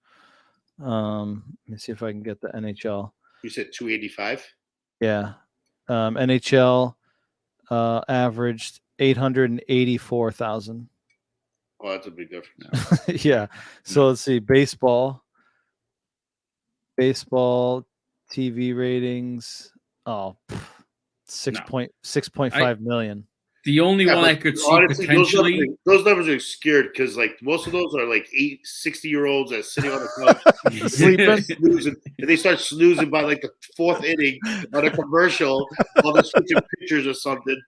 Let me see if I can get the NHL. You said 285? Yeah. NHL averaged 884,000. Oh, that's a big difference. Yeah. So let's see. Baseball TV ratings. Oh, 6.5 million. The only one I could see honestly, potentially. Those numbers are scared because like most of those are like 60-year-olds that are sitting on the couch sleeping, snoozing, and they start snoozing by like the 4th inning on a commercial while they're switching pictures or something.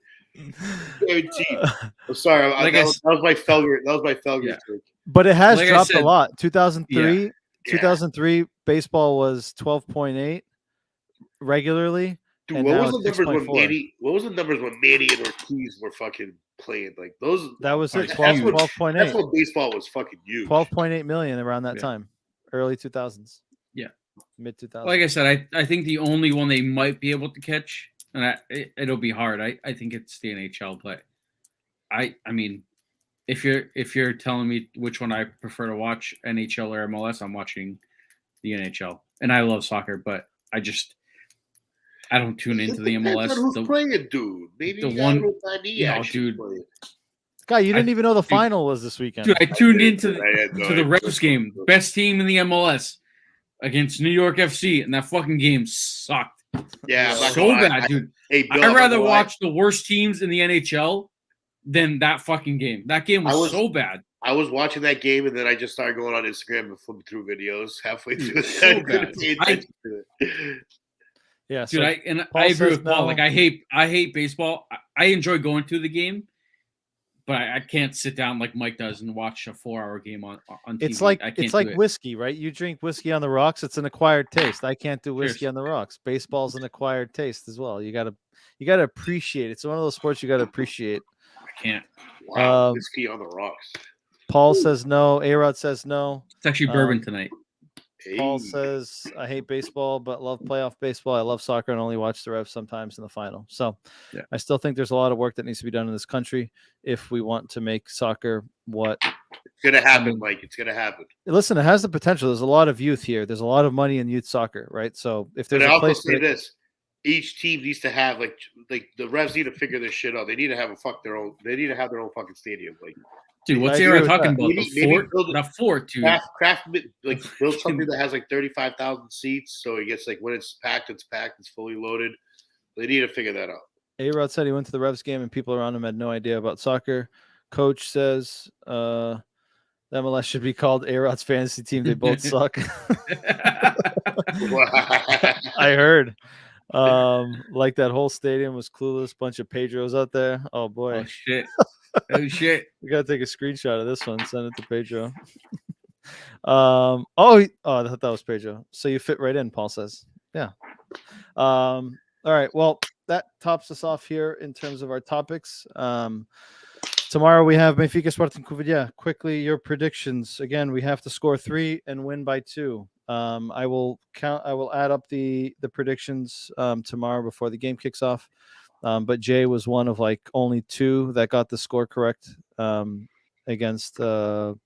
Guaranteed. I'm sorry. That was my Felger. That was my Felger. Yeah. But it has dropped a lot. 2003 baseball was 12.8 regularly. Dude, what was the numbers when Manny and Ortiz were fucking playing? Like those. That was at 12.8. That's when baseball was fucking huge. 12.8 million around that time, early 2000s. Yeah, mid 2000s. Like I said, I think the only one they might be able to catch, and it'll be hard. I think it's the NHL, but I mean, if you're telling me which one I prefer to watch, NHL or MLS, I'm watching the NHL, and I love soccer, but I don't tune into the MLS. Who's playing, dude? Maybe the one. No, dude. Guy, you didn't even know the final was this weekend. Dude, I tuned into the Revs game, best team in the MLS against New York FC, and that fucking game sucked. Yeah, so bad, dude. I'd rather watch the worst teams in the NHL than that fucking game. That game was so bad. I was watching that game, and then I just started going on Instagram and flipping through videos halfway through. So bad. Yeah, dude. I agree with Paul. Like I hate baseball. I enjoy going to the game, but I can't sit down like Mike does and watch a 4-hour game on TV. It's like whiskey, right? You drink whiskey on the rocks. It's an acquired taste. I can't do whiskey on the rocks. Baseball's an acquired taste as well. You gotta appreciate it. It's one of those sports you gotta appreciate. I can't. Wow, whiskey on the rocks. Paul says no. A-Rod says no. It's actually bourbon tonight. Paul says, I hate baseball, but love playoff baseball. I love soccer and only watch the Revs sometimes in the final. So I still think there's a lot of work that needs to be done in this country if we want to make soccer what it's going to happen, Mike. It's going to happen. Listen, it has the potential. There's a lot of youth here. There's a lot of money in youth soccer, right? So if there's a place say this, each team needs to have like the Revs need to figure this shit out. They need to have They need to have their own fucking stadium. Like, dude, what's Aaron talking about? The fort, dude. Craft, like build something that has like 35,000 seats, so it gets like when it's packed, it's fully loaded. They need to figure that out. A-Rod said he went to the Revs game and people around him had no idea about soccer. Coach says the MLS should be called A-Rod's fantasy team. They both suck. Wow. I heard. Like that whole stadium was clueless. Bunch of Pedros out there. Oh boy. Oh shit. Oh shit. We gotta take a screenshot of this one. Send it to Pedro. I thought that was Pedro. So you fit right in, Paul says. Yeah. All right. Well, that tops us off here in terms of our topics. Tomorrow we have Benfica Sporting Covilhã. Quickly, your predictions. Again, we have to score 3 and win by 2. I will add up the predictions tomorrow before the game kicks off. But Jay was one of like only 2 that got the score correct against Dinamo.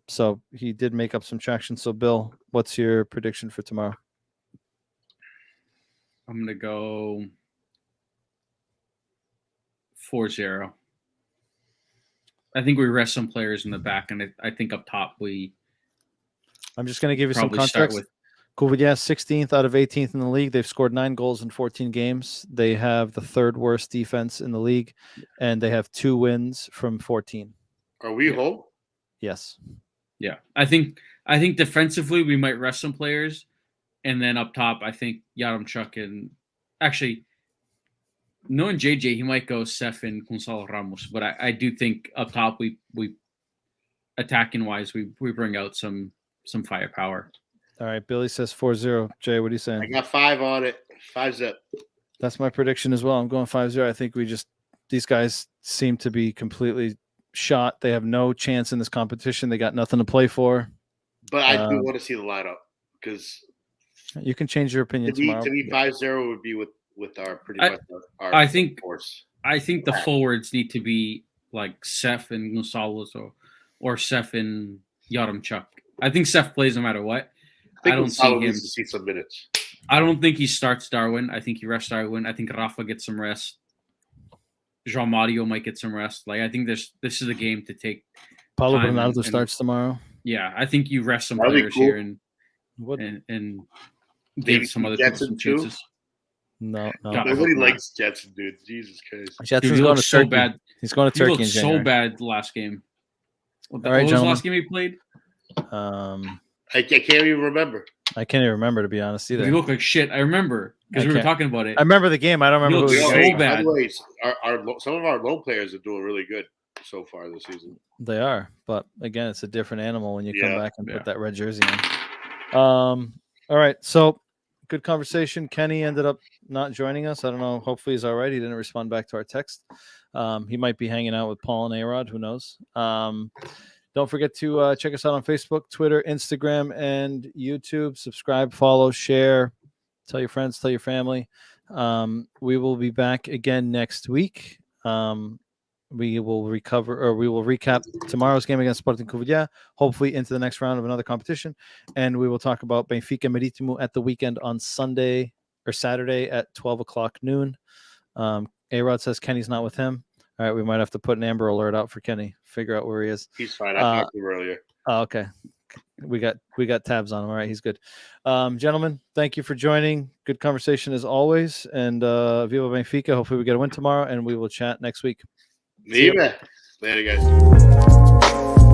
So he did make up some traction. So Bill, what's your prediction for tomorrow? I'm gonna go 4-0. I think we rest some players in the back, and I think up top I'm just going to give you some probably start context. with Covilhã 16th out of 18th in the league. They've scored 9 goals in 14 games. They have the 3rd worst defense in the league, and they have 2 wins from 14. Are we home? Yes. Yeah. I think defensively we might rest some players, and then up top I think Yaremchuk and actually knowing JJ, he might go Seth and Gonzalo Ramos, but I do think up top we attacking wise we bring out some firepower. All right. Billy says 4-0. Jay, what are you saying? I got 5 on it. 5-0. That's my prediction as well. I'm going 5-0. I think these guys seem to be completely shot. They have no chance in this competition. They got nothing to play for. But I do want to see the lineup because you can change your opinion tomorrow. To me, 5-0 would be with our pretty much our I think force. I think the forwards need to be like Seth and Gonzalez or Seth and Yaremchuk. I think Seth plays no matter what. I don't see him. Needs to see some minutes. I don't think he starts Darwin. I think he rests Darwin. I think Rafa gets some rest. Jean Mario might get some rest. Like I think this is a game to take. Paulo Bernardo starts tomorrow. Yeah, I think you rest some players here and give some other people some too? chances. No. Nobody likes Jetson, dude. Jesus Christ. Jetson's going to so Turkey. bad. He's going to Turkey in January. So bad last game. What right, was gentlemen. the last game he played? I can't even remember. I can't even remember, to be honest, either. He looked like shit. I remember because we were talking about it. I remember the game. I don't remember who He was looked so By bad. the way, some of our low players are doing really good so far this season. They are, but again, it's a different animal when you come back and put that red jersey on. All right, so good conversation. Kenny ended up not joining us. I don't know. Hopefully he's all right. He didn't respond back to our text. He might be hanging out with Paul and A-Rod. Who knows? Don't forget to check us out on Facebook, Twitter, Instagram, and YouTube. Subscribe, follow, share. Tell your friends, tell your family. We will be back again next week. We will recap tomorrow's game against Sporting Covilhã, hopefully into the next round of another competition. And we will talk about Benfica Marítimo at the weekend on Sunday or Saturday at 12 o'clock noon. A-Rod says Kenny's not with him. All right, we might have to put an Amber Alert out for Kenny. Figure out where he is. He's fine. I talked to him earlier. Oh, okay. We got tabs on him. All right, he's good. Gentlemen, thank you for joining. Good conversation as always. And Viva Benfica. Hopefully we get a win tomorrow, and we will chat next week. Viva. Later, guys.